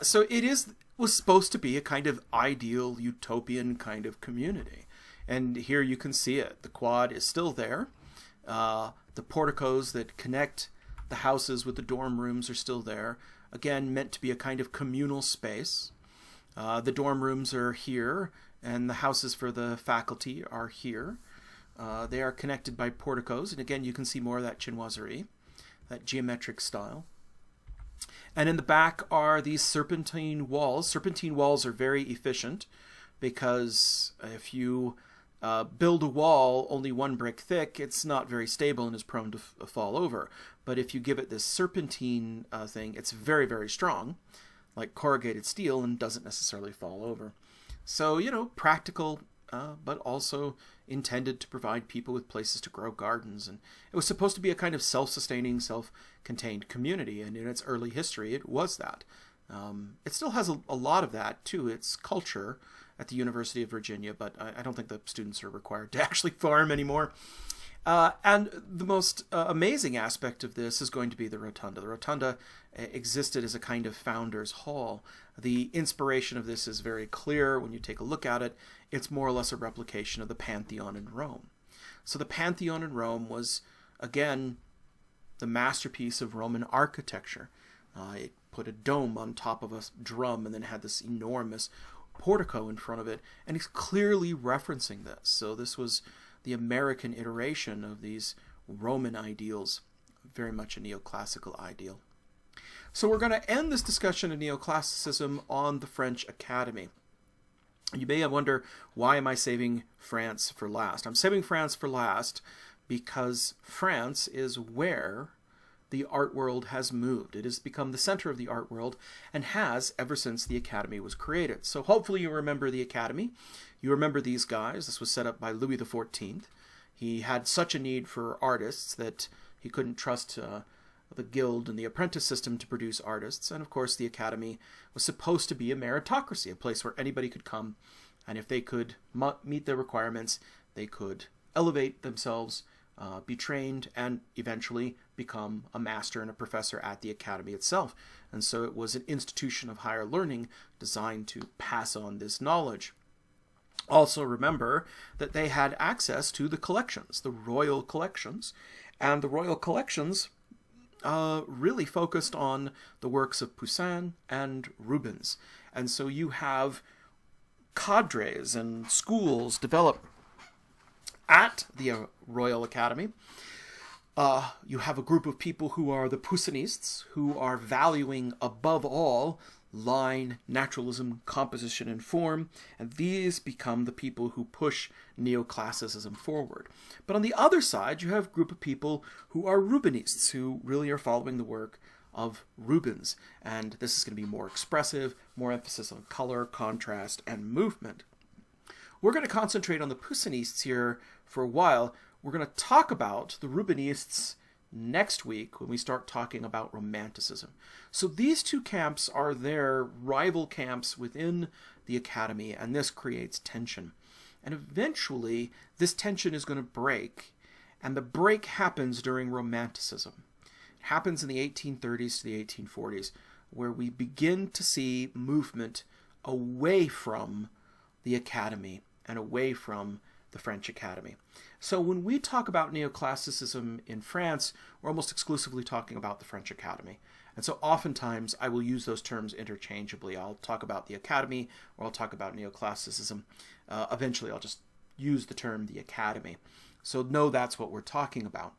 So it was supposed to be a kind of ideal, utopian kind of community. And here you can see it. The quad is still there. The porticos that connect the houses with the dorm rooms are still there. Again, meant to be a kind of communal space. The dorm rooms are here, and the houses for the faculty are here. They are connected by porticos, and again, you can see more of that chinoiserie, that geometric style. And in the back are these serpentine walls. Serpentine walls are very efficient because if you build a wall only one brick thick, it's not very stable and is prone to fall over. But if you give it this serpentine thing, it's very, very strong, like corrugated steel, and doesn't necessarily fall over. So, practical, but also intended to provide people with places to grow gardens. And it was supposed to be a kind of self-sustaining, self-contained community, and in its early history, it was that. It still has a lot of that to its culture at the University of Virginia, but I don't think the students are required to actually farm anymore. And the most amazing aspect of this is going to be the rotunda. The rotunda existed as a kind of founder's hall. The inspiration of this is very clear when you take a look at it. It's more or less a replication of the Pantheon in Rome. So the Pantheon in Rome was, again, the masterpiece of Roman architecture. It put a dome on top of a drum and then had this enormous portico in front of it, and he's clearly referencing this. So this was the American iteration of these Roman ideals, very much a neoclassical ideal. So we're going to end this discussion of neoclassicism on the French Academy. You may wonder, why am I saving France for last? I'm saving France for last because France is where the art world has moved. It has become the center of the art world and has ever since the Academy was created. So hopefully you remember the Academy. You remember these guys. This was set up by Louis XIV. He had such a need for artists that he couldn't trust the guild and the apprentice system to produce artists. And of course the Academy was supposed to be a meritocracy, a place where anybody could come, and if they could meet their requirements, they could elevate themselves, be trained, and eventually become a master and a professor at the Academy itself. And so it was an institution of higher learning designed to pass on this knowledge. Also remember that they had access to the collections, the royal collections, and the royal collections really focused on the works of Poussin and Rubens. And so you have cadres and schools develop at the Royal Academy. You have a group of people who are the Poussinists, who are valuing above all line, naturalism, composition, and form, and these become the people who push neoclassicism forward. But on the other side, you have a group of people who are Rubenists, who really are following the work of Rubens, and this is going to be more expressive, more emphasis on color, contrast, and movement. We're going to concentrate on the Poussinists here for a while. We're going to talk about the Rubenists next week when we start talking about Romanticism. So these two camps are their rival camps within the Academy, and this creates tension. And eventually, this tension is going to break, and the break happens during Romanticism. It happens in the 1830s to the 1840s, where we begin to see movement away from the Academy and away from the French Academy. So when we talk about neoclassicism in France, we're almost exclusively talking about the French Academy. And so oftentimes I will use those terms interchangeably. I'll talk about the Academy or I'll talk about neoclassicism. Eventually I'll just use the term the Academy. So know that's what we're talking about.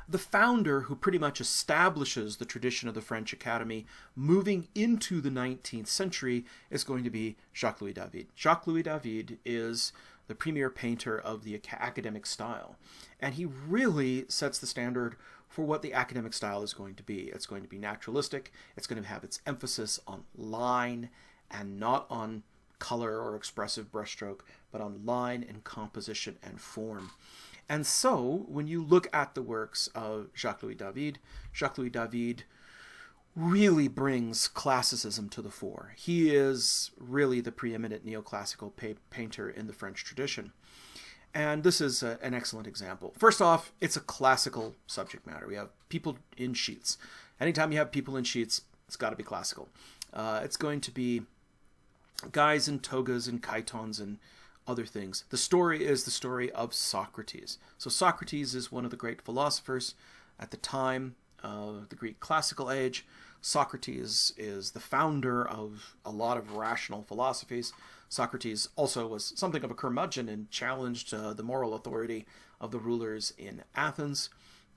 The founder who pretty much establishes the tradition of the French Academy moving into the 19th century is going to be Jacques-Louis David. Jacques-Louis David is the premier painter of the academic style, and he really sets the standard for what the academic style is going to be. It's going to be naturalistic, it's going to have its emphasis on line and not on color or expressive brushstroke, but on line and composition and form. And so, when you look at the works of Jacques-Louis David really brings classicism to the fore. He is really the preeminent neoclassical painter in the French tradition. And this is an excellent example. First off, it's a classical subject matter. We have people in sheets. Anytime you have people in sheets, it's got to be classical. It's going to be guys in togas and chitons and other things. The story is the story of Socrates. So Socrates is one of the great philosophers at the time of the Greek classical age. Socrates is the founder of a lot of rational philosophies. Socrates also was something of a curmudgeon and challenged the moral authority of the rulers in Athens.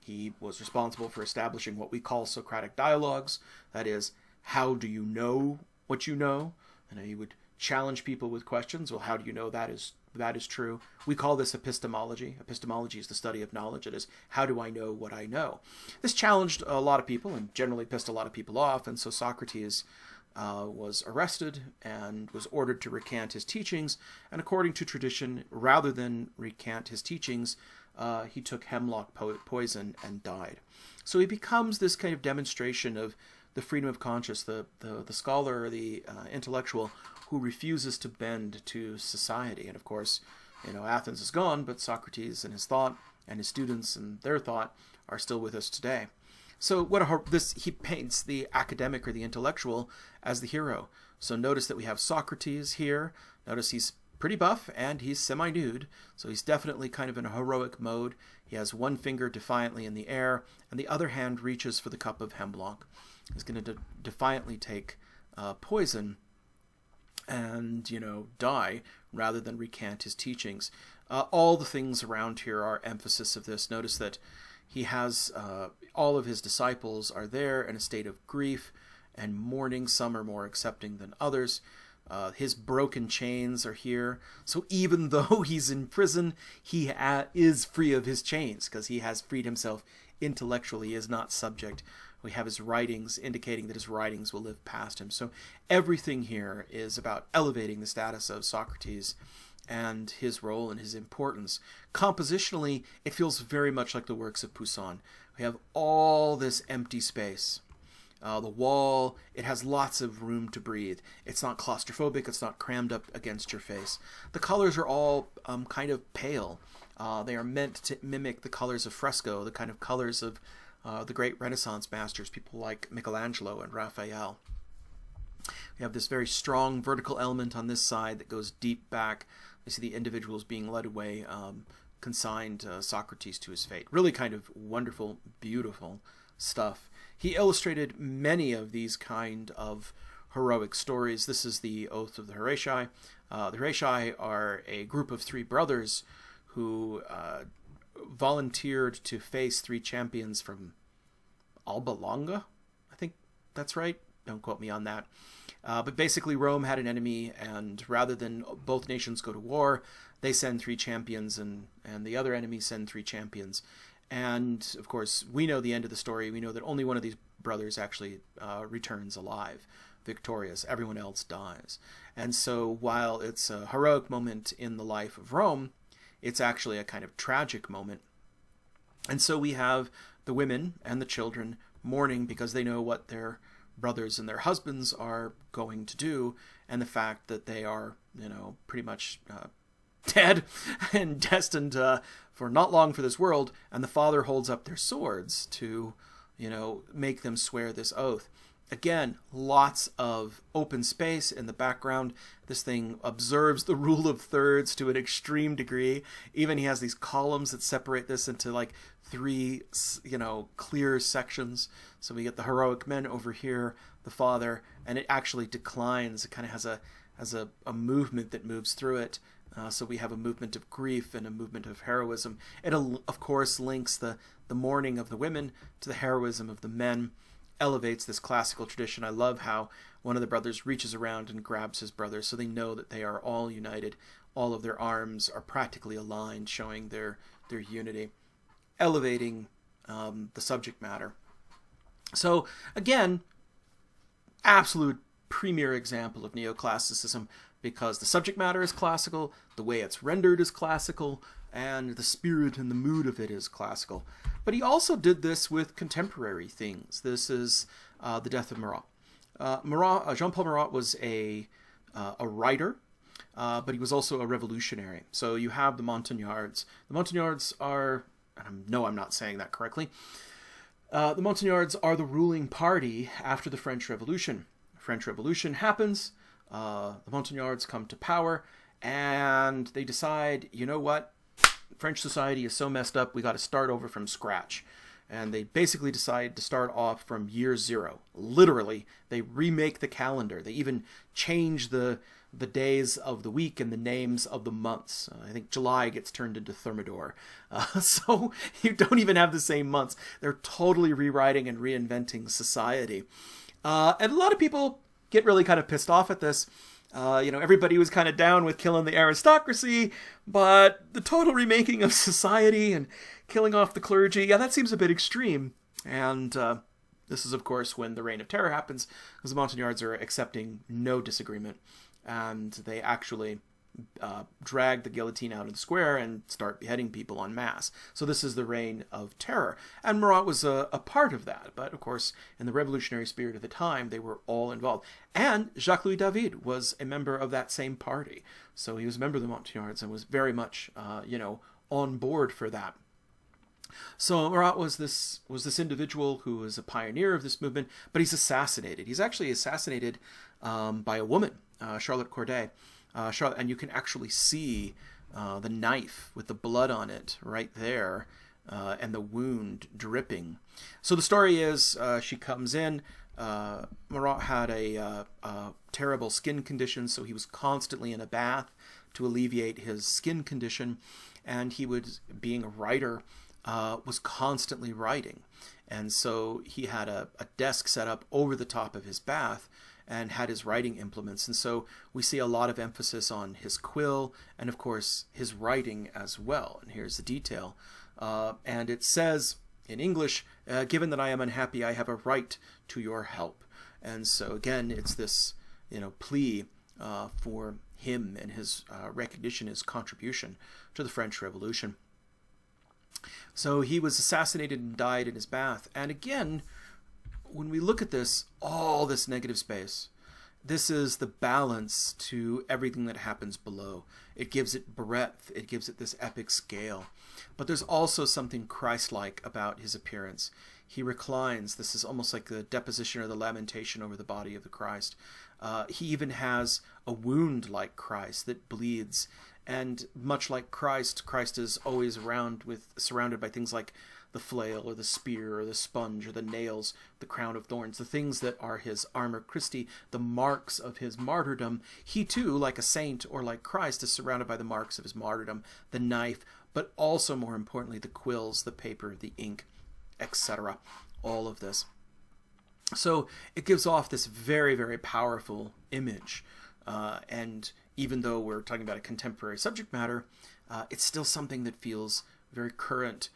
He was responsible for establishing what we call Socratic dialogues. That is, how do you know what you know? And he would challenge people with questions. Well, how do you know that is true? We call this epistemology. Epistemology is the study of knowledge. It is, how do I know what I know? This challenged a lot of people and generally pissed a lot of people off, and so Socrates was arrested and was ordered to recant his teachings, and according to tradition, rather than recant his teachings, he took hemlock poison and died. So he becomes this kind of demonstration of the freedom of conscience, the scholar or the intellectual who refuses to bend to society. And of course, Athens is gone, but Socrates and his thought and his students and their thought are still with us today. So he paints the academic or the intellectual as the hero. So notice that we have Socrates here. Notice he's pretty buff and he's semi-nude, so he's definitely kind of in a heroic mode. He has one finger defiantly in the air, and the other hand reaches for the cup of hemlock. He's going to defiantly take poison and, die rather than recant his teachings. All the things around here are emphasis of this. Notice that he has all of his disciples are there in a state of grief and mourning. Some are more accepting than others. His broken chains are here. So even though he's in prison, he is free of his chains because he has freed himself intellectually. He is not subject. We have his writings indicating that his writings will live past him. So everything here is about elevating the status of Socrates and his role and his importance. Compositionally, it feels very much like the works of Poussin. We have all this empty space. The wall, it has lots of room to breathe. It's not claustrophobic. It's not crammed up against your face. The colors are all kind of pale. They are meant to mimic the colors of fresco, the kind of colors of the great Renaissance masters, people like Michelangelo and Raphael. We have this very strong vertical element on this side that goes deep back. We see the individuals being led away, consigned Socrates to his fate. Really kind of wonderful, beautiful stuff. He illustrated many of these kind of heroic stories. This is the Oath of the Horatii. The Horatii are a group of three brothers who volunteered to face three champions from Alba Longa. I think that's right. Don't quote me on that. But basically Rome had an enemy, and rather than both nations go to war, they send three champions, and the other enemy send three champions. And, of course, we know the end of the story. We know that only one of these brothers actually returns alive, victorious. Everyone else dies. And so while it's a heroic moment in the life of Rome, it's actually a kind of tragic moment And so we have the women and the children mourning because they know what their brothers and their husbands are going to do, and the fact that they are, pretty much dead and destined for not long for this world. And the father holds up their swords to, make them swear this oath. Again, lots of open space in the background. This thing observes the rule of thirds to an extreme degree. Even he has these columns that separate this into like three, clear sections. So we get the heroic men over here, the father, and it actually declines. It kind of has a movement that moves through it. So we have a movement of grief and a movement of heroism. It, of course, links the mourning of the women to the heroism of the men. Elevates this classical tradition. I love how one of the brothers reaches around and grabs his brother, so they know that they are all united. All of their arms are practically aligned, showing their unity, elevating the subject matter. So again, absolute premier example of neoclassicism, because the subject matter is classical, the way it's rendered is classical, and the spirit and the mood of it is classical. But he also did this with contemporary things. This is the death of Marat. Jean-Paul Marat was a writer, but he was also a revolutionary. So you have the Montagnards. The Montagnards are, no, I'm not saying that correctly. The Montagnards are the ruling party after the French Revolution. The French Revolution happens. The Montagnards come to power, and they decide, you know what? French society is so messed up, we got to start over from scratch. And they basically decide to start off from year zero. Literally, they remake the calendar. They even change the days of the week and the names of the months. I think July gets turned into Thermidor. So you don't even have the same months. They're totally rewriting and reinventing society. And a lot of people get really kind of pissed off at this. Everybody was kind of down with killing the aristocracy, but the total remaking of society and killing off the clergy, that seems a bit extreme. And this is, of course, when the Reign of Terror happens, because the Montagnards are accepting no disagreement, and they actually drag the guillotine out of the square and start beheading people en masse. So this is the Reign of Terror. And Marat was a part of that. But, of course, in the revolutionary spirit of the time, they were all involved. And Jacques-Louis David was a member of that same party. So he was a member of the Montagnards and was very much, on board for that. So Marat was this individual who was a pioneer of this movement, but he's assassinated. He's actually assassinated by a woman, Charlotte Corday. And you can actually see the knife with the blood on it right there, and the wound dripping. So the story is she comes in. Marat had a terrible skin condition, so he was constantly in a bath to alleviate his skin condition. And he was, being a writer, was constantly writing. And so he had a desk set up over the top of his bath and had his writing implements. And so we see a lot of emphasis on his quill and, of course, his writing as well. And here's the detail. And it says in English, given that I am unhappy, I have a right to your help. And so, again, it's this, plea for him and his recognition, his contribution to the French Revolution. So he was assassinated and died in his bath. And again, when we look at this, all this negative space, this is the balance to everything that happens below. It gives it breadth. It gives it this epic scale. But there's also something Christ-like about his appearance. He reclines. This is almost like the deposition or the lamentation over the body of the Christ. He even has a wound like Christ that bleeds. And much like Christ, Christ is always surrounded by things like the flail or the spear or the sponge or the nails, the crown of thorns, the things that are his armor Christi, the marks of his martyrdom. He too, like a saint or like Christ, is surrounded by the marks of his martyrdom, the knife, but also more importantly, the quills, the paper, the ink, etc. All of this. So it gives off this very, very powerful image. And even though we're talking about a contemporary subject matter, it's still something that feels very current,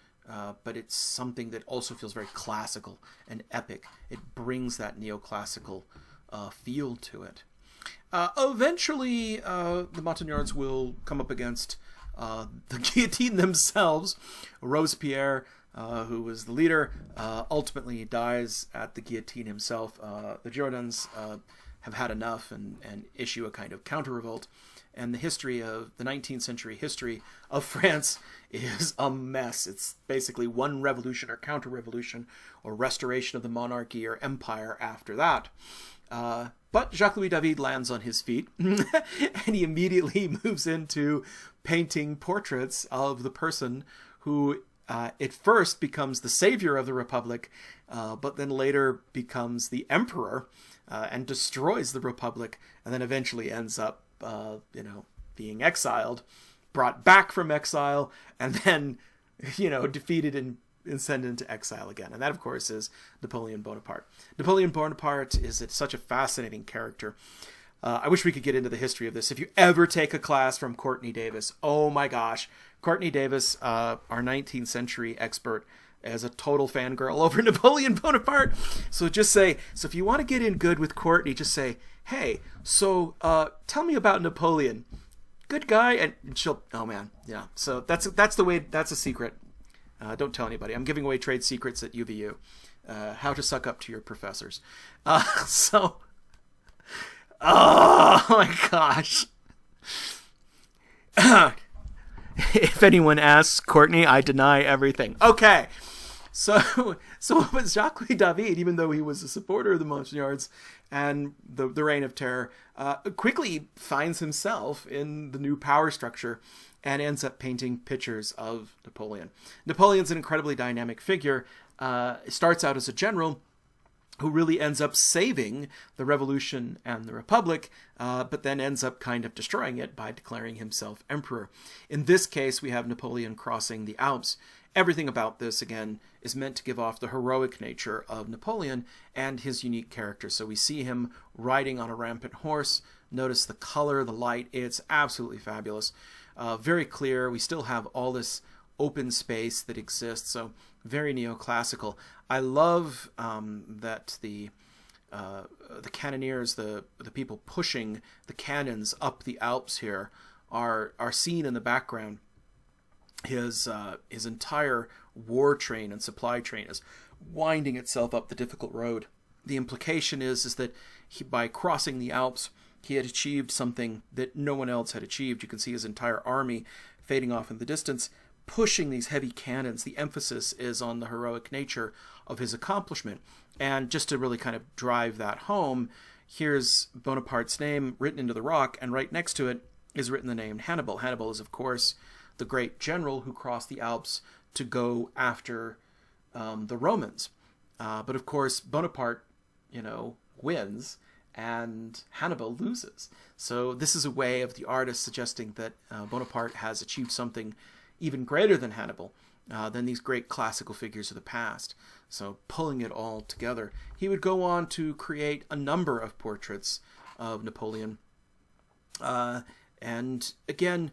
but it's something that also feels very classical and epic. It brings that neoclassical feel to it. Eventually, the Montagnards will come up against the guillotine themselves. Robespierre who was the leader, ultimately dies at the guillotine himself. The Jourdans have had enough and issue a kind of counter-revolt. And the 19th century history of France is a mess. It's basically one revolution or counter-revolution or restoration of the monarchy or empire after that. But Jacques-Louis David lands on his feet and he immediately moves into painting portraits of the person who at first becomes the savior of the Republic, but then later becomes the emperor and destroys the Republic, and then eventually ends up being exiled, brought back from exile, and then, defeated and sent into exile again. And that, of course, is Napoleon Bonaparte. Napoleon Bonaparte is such a fascinating character. I wish we could get into the history of this. If you ever take a class from Courtney Davis, oh my gosh. Courtney Davis, our 19th century expert, as a total fangirl over Napoleon Bonaparte. So if you want to get in good with Courtney, just say, hey, so tell me about Napoleon. Good guy. And she'll, oh man, yeah. So that's a secret. Don't tell anybody. I'm giving away trade secrets at UVU. How to suck up to your professors. Oh my gosh. If anyone asks, Courtney, I deny everything. Okay. So it was Jacques-Louis David, even though he was a supporter of the Montagnards and the Reign of Terror, quickly finds himself in the new power structure and ends up painting pictures of Napoleon. Napoleon's an incredibly dynamic figure. Starts out as a general who really ends up saving the revolution and the Republic, but then ends up kind of destroying it by declaring himself emperor. In this case, we have Napoleon crossing the Alps. Everything about this, again, is meant to give off the heroic nature of Napoleon and his unique character. So we see him riding on a rampant horse. Notice the color, the light. It's absolutely fabulous. Very clear. We still have all this open space that exists. So very neoclassical. I love that the cannoneers, the people pushing the cannons up the Alps here, are seen in the background. His entire war train and supply train is winding itself up the difficult road. The implication is that by crossing the Alps, he had achieved something that no one else had achieved. You can see his entire army fading off in the distance, pushing these heavy cannons. The emphasis is on the heroic nature of his accomplishment. And just to really kind of drive that home, here's Bonaparte's name written into the rock, and right next to it is written the name Hannibal. Hannibal is, of course, the great general who crossed the Alps to go after the Romans. But of course, Bonaparte, wins, and Hannibal loses. So this is a way of the artist suggesting that Bonaparte has achieved something even greater than Hannibal, than these great classical figures of the past. So pulling it all together. He would go on to create a number of portraits of Napoleon. And again,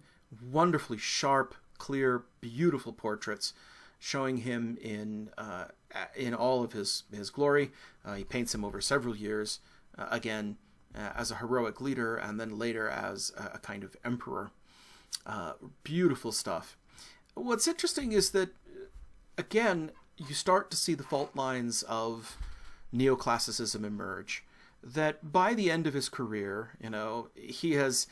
wonderfully sharp, clear, beautiful portraits showing him in all of his glory. He paints him over several years, again, as a heroic leader, and then later as a kind of emperor. Beautiful stuff. What's interesting is that, again, you start to see the fault lines of neoclassicism emerge. That by the end of his career, he has...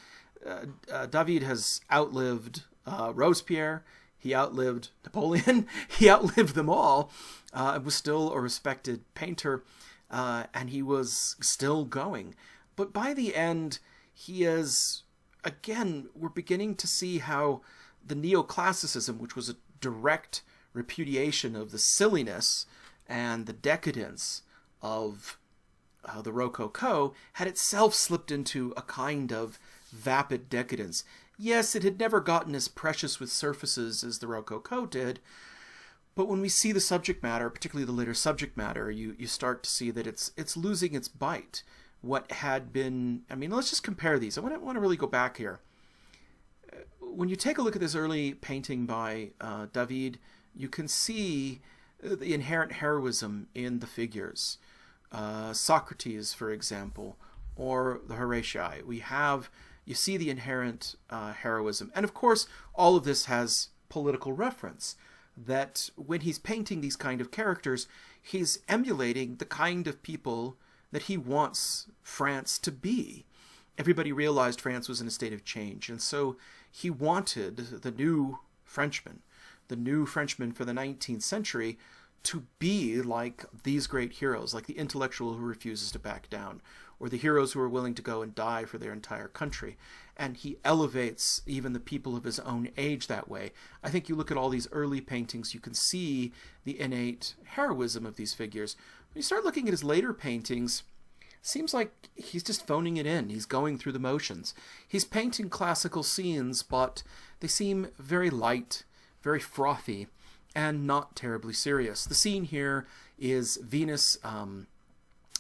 David has outlived Robespierre, he outlived Napoleon, he outlived them all, was still a respected painter, and he was still going. But by the end, he is, again, we're beginning to see how the neoclassicism, which was a direct repudiation of the silliness and the decadence of the Rococo, had itself slipped into a kind of vapid decadence. Yes, it had never gotten as precious with surfaces as the Rococo did, but when we see the subject matter, particularly the later subject matter, you start to see that it's losing its bite. What had been, let's just compare these. I want to really go back here. When you take a look at this early painting by David, you can see the inherent heroism in the figures. Socrates, for example, or the Horatii. You see the inherent heroism. And of course, all of this has political reference. that when he's painting these kind of characters, he's emulating the kind of people that he wants France to be. Everybody realized France was in a state of change, and so he wanted the new Frenchman for the 19th century, to be like these great heroes, like the intellectual who refuses to back down, or the heroes who are willing to go and die for their entire country. And he elevates even the people of his own age that way. I think you look at all these early paintings, you can see the innate heroism of these figures. When you start looking at his later paintings, seems like he's just phoning it in. He's going through the motions. He's painting classical scenes, but they seem very light, very frothy, and not terribly serious. The scene here is Venus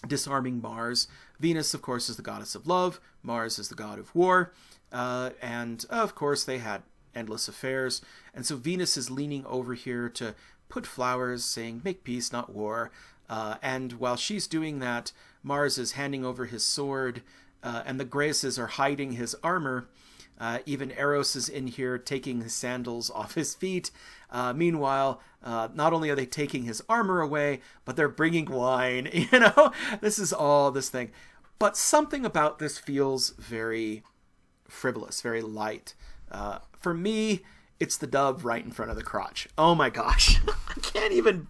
disarming Mars. Venus, of course, is the goddess of love. Mars is the god of war. And, of course, they had endless affairs. And so Venus is leaning over here to put flowers, saying, "Make peace, not war." And while she's doing that, Mars is handing over his sword, and the Graces are hiding his armor. Even Eros is in here taking his sandals off his feet. Meanwhile, not only are they taking his armor away, but they're bringing wine. You know, this is all this thing. But something about this feels very frivolous, very light. For me, it's the dove right in front of the crotch. Oh my gosh. I can't even.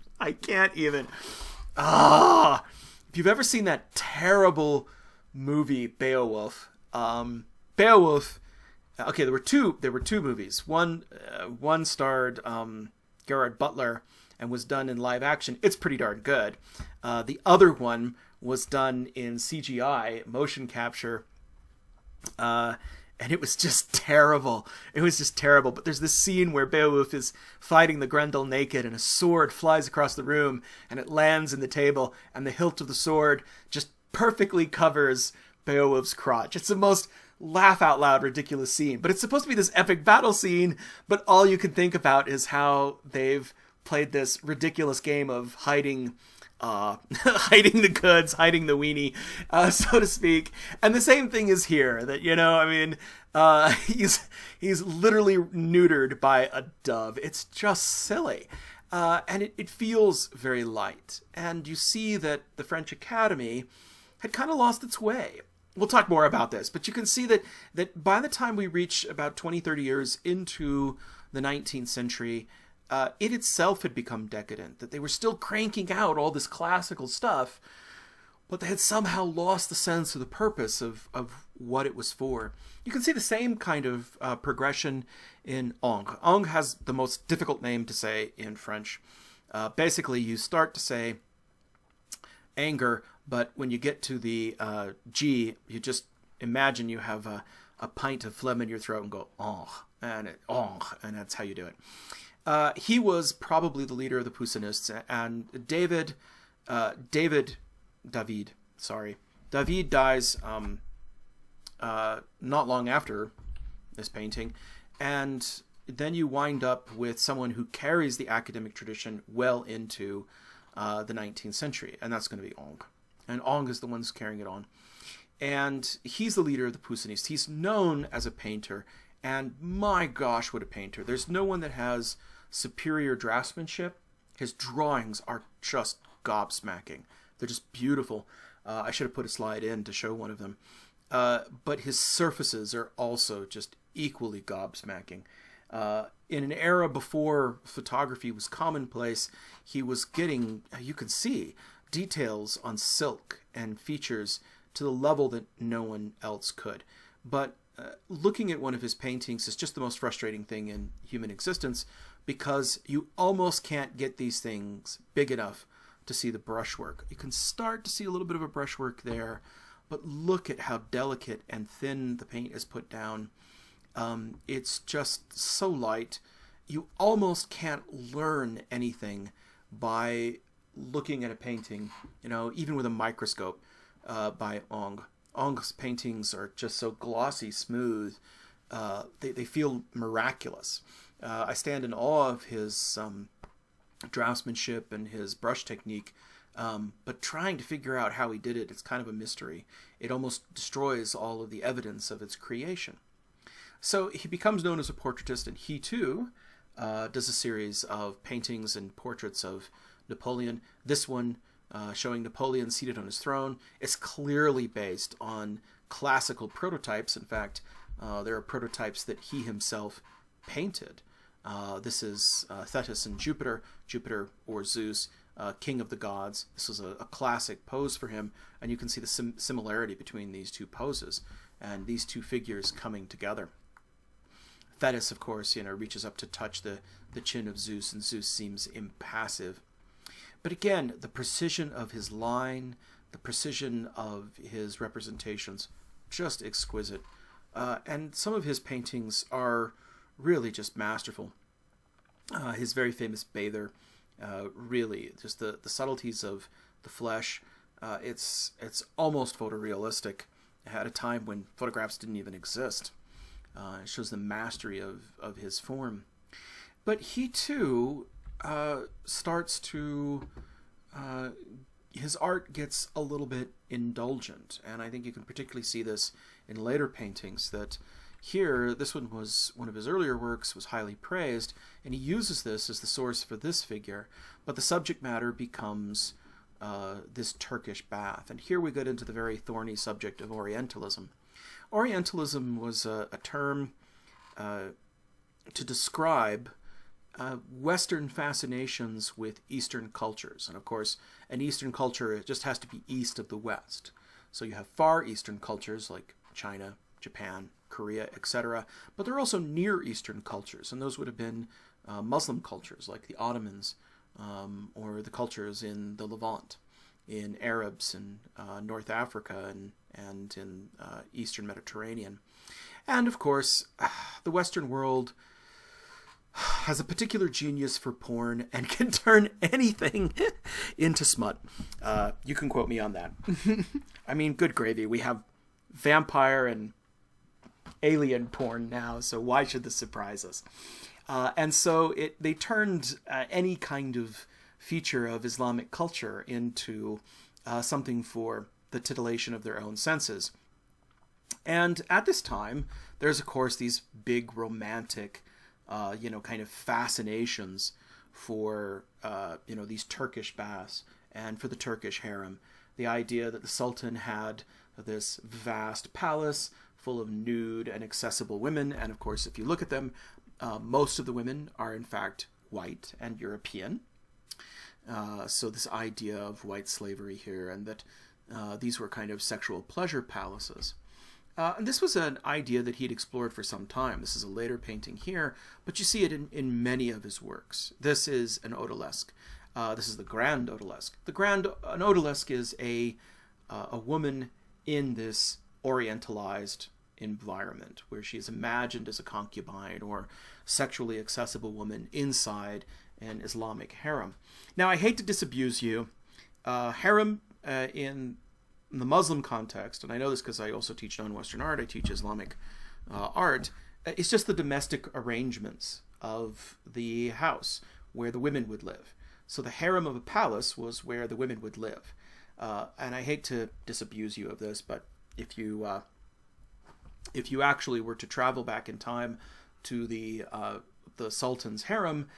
If you've ever seen that terrible movie Beowulf, Beowulf. Okay, there were two movies. One starred Gerard Butler and was done in live action. It's pretty darn good. The other one was done in CGI, motion capture, and it was just terrible. It was just terrible. But there's this scene where Beowulf is fighting the Grendel naked, and a sword flies across the room, and it lands in the table, and the hilt of the sword just perfectly covers Beowulf's crotch. It's the most laugh out loud ridiculous scene, but it's supposed to be this epic battle scene, but all you can think about is how they've played this ridiculous game of hiding hiding the goods, hiding the weenie, so to speak. And the same thing is here, that, you know, I mean, he's literally neutered by a dove. It's just silly. And it feels very light. And you see that the French Academy had kind of lost its way. We'll talk more about this, but you can see that by the time we reach about 20, 30 years into the 19th century, it itself had become decadent, that they were still cranking out all this classical stuff, but they had somehow lost the sense of the purpose of what it was for. You can see the same kind of progression in Ingres. Ingres has the most difficult name to say in French. Basically, you start to say anger, but when you get to the G, you just imagine you have a pint of phlegm in your throat and go, Ingres, and that's how you do it. He was probably the leader of the Poussinists, and David dies not long after this painting, and then you wind up with someone who carries the academic tradition well into the 19th century, and that's going to be Ingres. And Ingres is the one who's carrying it on. And he's the leader of the Poussinists. He's known as a painter, and my gosh, what a painter. There's no one that has superior draftsmanship. His drawings are just gobsmacking. They're just beautiful. I should have put a slide in to show one of them. But his surfaces are also just equally gobsmacking. In an era before photography was commonplace, he was getting, you can see, details on silk and features to the level that no one else could. But looking at one of his paintings is just the most frustrating thing in human existence, because you almost can't get these things big enough to see the brushwork. You can start to see a little bit of a brushwork there, but look at how delicate and thin the paint is put down. It's just so light. You almost can't learn anything by looking at a painting, you know, even with a microscope, by Ingres. Ingres' paintings are just so glossy, smooth. They feel miraculous. I stand in awe of his draftsmanship and his brush technique, but trying to figure out how he did it, it's kind of a mystery. It almost destroys all of the evidence of its creation. So he becomes known as a portraitist, and he too does a series of paintings and portraits of Napoleon. This one, showing Napoleon seated on his throne, is clearly based on classical prototypes. In fact, there are prototypes that he himself painted. This is Thetis and Jupiter, Jupiter or Zeus, king of the gods. This was a classic pose for him, and you can see the similarity between these two poses and these two figures coming together. Thetis, of course, reaches up to touch the chin of Zeus, and Zeus seems impassive. But again, the precision of his line, the precision of his representations, just exquisite. And some of his paintings are really just masterful. His very famous Bather, really, just the subtleties of the flesh. It's almost photorealistic at a time when photographs didn't even exist. It shows the mastery of his form. But he, too, starts to... his art gets a little bit indulgent, and I think you can particularly see this in later paintings, that here, this one was one of his earlier works, was highly praised, and he uses this as the source for this figure, but the subject matter becomes this Turkish bath. And here we get into the very thorny subject of Orientalism. Orientalism was a term to describe Western fascinations with Eastern cultures. And of course, an Eastern culture just has to be east of the West. So you have Far Eastern cultures like China, Japan, Korea, etc. But there are also Near Eastern cultures, and those would have been Muslim cultures like the Ottomans, or the cultures in the Levant, in Arabs in North Africa and in Eastern Mediterranean. And of course, the Western world has a particular genius for porn and can turn anything into smut. You can quote me on that. I mean, good gravy. We have vampire and alien porn now, so why should this surprise us? And so they turned any kind of feature of Islamic culture into something for the titillation of their own senses. And at this time, there's, of course, these big romantic, kind of fascinations for, these Turkish baths and for the Turkish harem. The idea that the Sultan had this vast palace full of nude and accessible women. And of course, if you look at them, most of the women are in fact white and European. So this idea of white slavery here, and that these were kind of sexual pleasure palaces. And this was an idea that he'd explored for some time. This is a later painting here, but you see it in many of his works. This is an odalisque. This is the Grand Odalisque. An odalisque is a woman in this orientalized environment where she is imagined as a concubine or sexually accessible woman inside an Islamic harem. Now, I hate to disabuse you. Harem in the Muslim context, and I know this because I also teach non-Western art, I teach Islamic art, it's just the domestic arrangements of the house where the women would live. So the harem of a palace was where the women would live. And I hate to disabuse you of this, but if you actually were to travel back in time to the Sultan's harem,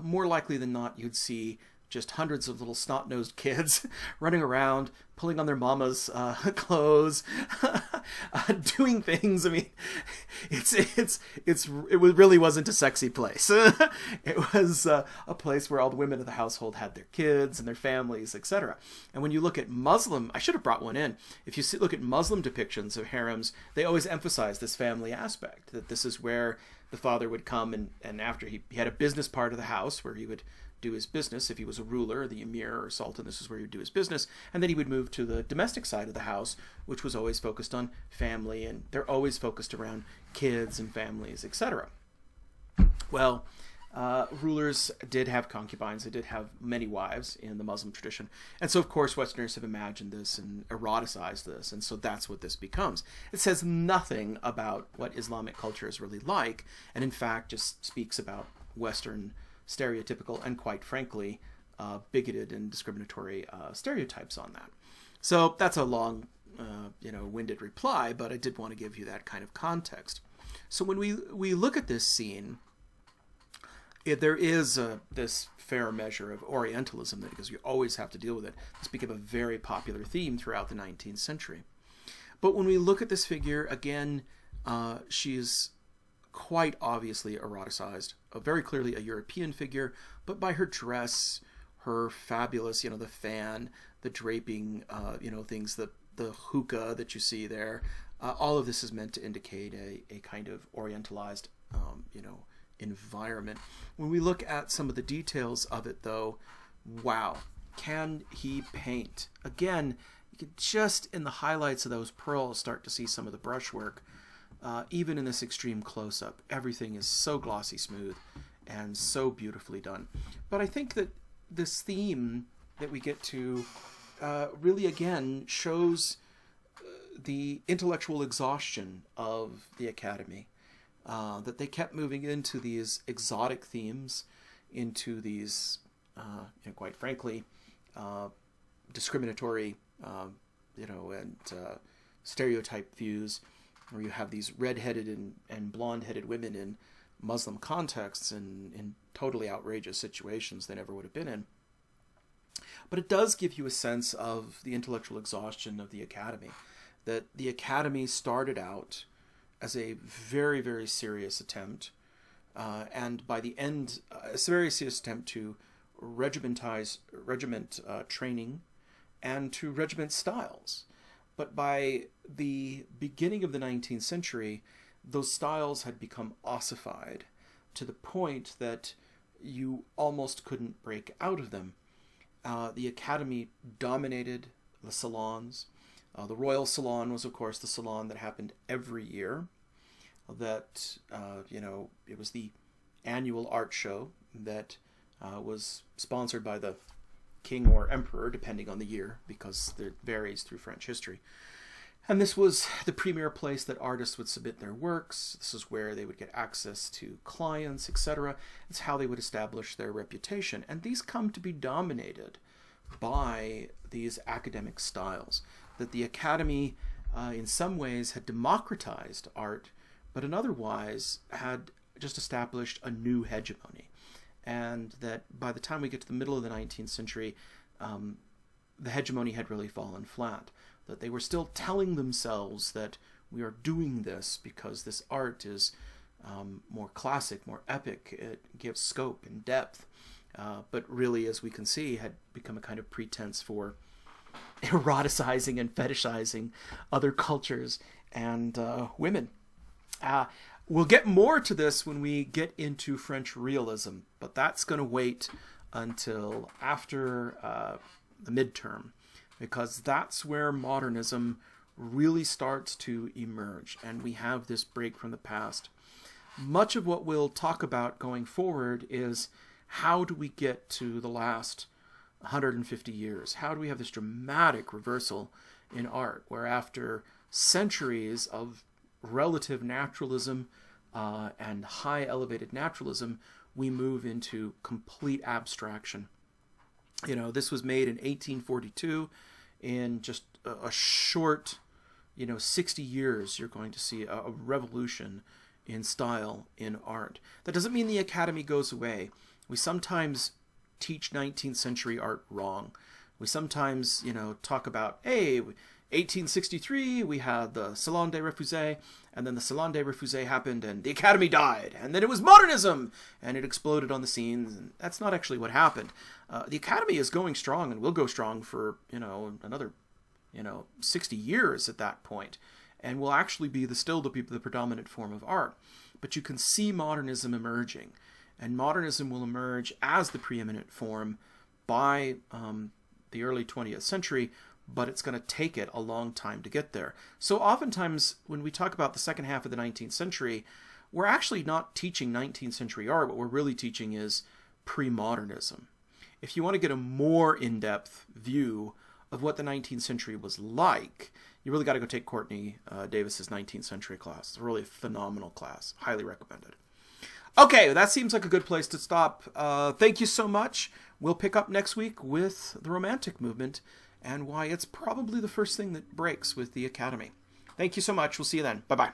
more likely than not, you'd see just hundreds of little snot-nosed kids running around, pulling on their mama's clothes, doing things. I mean, it really wasn't a sexy place. It was a place where all the women of the household had their kids and their families, etc. And when you look at Muslim, I should have brought one in. If you look at Muslim depictions of harems, they always emphasize this family aspect, that this is where the father would come and after he had a business part of the house where he would do his business. If he was a ruler, the emir or sultan, this is where he would do his business. And then he would move to the domestic side of the house, which was always focused on family, and they're always focused around kids and families, etc. Well, rulers did have concubines. They did have many wives in the Muslim tradition. And so, of course, Westerners have imagined this and eroticized this. And so that's what this becomes. It says nothing about what Islamic culture is really like, and in fact just speaks about Western stereotypical and, quite frankly, bigoted and discriminatory stereotypes on that. So that's a long, winded reply, but I did want to give you that kind of context. So when we look at this scene, There is this fair measure of Orientalism, because you always have to deal with it. This became a very popular theme throughout the 19th century. But when we look at this figure, again, she is quite obviously eroticized, very clearly a European figure, but by her dress, her fabulous, the fan, the draping, things, the hookah that you see there, all of this is meant to indicate a kind of Orientalized, environment. When we look at some of the details of it, though, wow, can he paint? Again, you can just in the highlights of those pearls start to see some of the brushwork. Even in this extreme close-up, everything is so glossy smooth and so beautifully done. But I think that this theme that we get to really, again, shows the intellectual exhaustion of the Academy. That they kept moving into these exotic themes, into these, quite frankly, discriminatory, and stereotype views, where you have these red-headed and blonde-headed women in Muslim contexts and in totally outrageous situations they never would have been in. But it does give you a sense of the intellectual exhaustion of the Academy, that the Academy started out as a very, very serious attempt, and by the end, a very serious attempt to regiment training and to regiment styles. But by the beginning of the 19th century, those styles had become ossified to the point that you almost couldn't break out of them. The Academy dominated the salons. The Royal Salon was, of course, the salon that happened every year. That, it was the annual art show that was sponsored by the king or emperor, depending on the year, because it varies through French history. And this was the premier place that artists would submit their works. This is where they would get access to clients, etc. It's how they would establish their reputation. And these come to be dominated by these academic styles. That the Academy, in some ways, had democratized art, but in otherwise had just established a new hegemony. And that by the time we get to the middle of the 19th century, the hegemony had really fallen flat. That they were still telling themselves that we are doing this because this art is more classic, more epic, it gives scope and depth. But really, as we can see, had become a kind of pretense for eroticizing and fetishizing other cultures and women. We'll get more to this when we get into French realism, but that's going to wait until after the midterm, because that's where modernism really starts to emerge, and we have this break from the past. Much of what we'll talk about going forward is how do we get to the last 150 years? How do we have this dramatic reversal in art, where after centuries of relative naturalism and high elevated naturalism, we move into complete abstraction. This was made in 1842. In just a short, 60 years, you're going to see a revolution in style in art. That doesn't mean the Academy goes away. We sometimes teach 19th century art wrong. We sometimes, talk about, 1863, we had the Salon des Refusés, and then the Salon des Refusés happened, and the Academy died, and then it was modernism, and it exploded on the scenes, and that's not actually what happened. The Academy is going strong, and will go strong for, another, 60 years at that point, and will actually be the predominant form of art. But you can see modernism emerging, and modernism will emerge as the preeminent form by the early 20th century, but it's going to take it a long time to get there. So oftentimes, when we talk about the second half of the 19th century, we're actually not teaching 19th century art. What we're really teaching is pre-modernism. If you want to get a more in-depth view of what the 19th century was like, you really got to go take Courtney Davis's 19th century class. It's a really phenomenal class. Highly recommended. Okay, that seems like a good place to stop. Thank you so much. We'll pick up next week with the Romantic movement and why it's probably the first thing that breaks with the Academy. Thank you so much. We'll see you then. Bye-bye.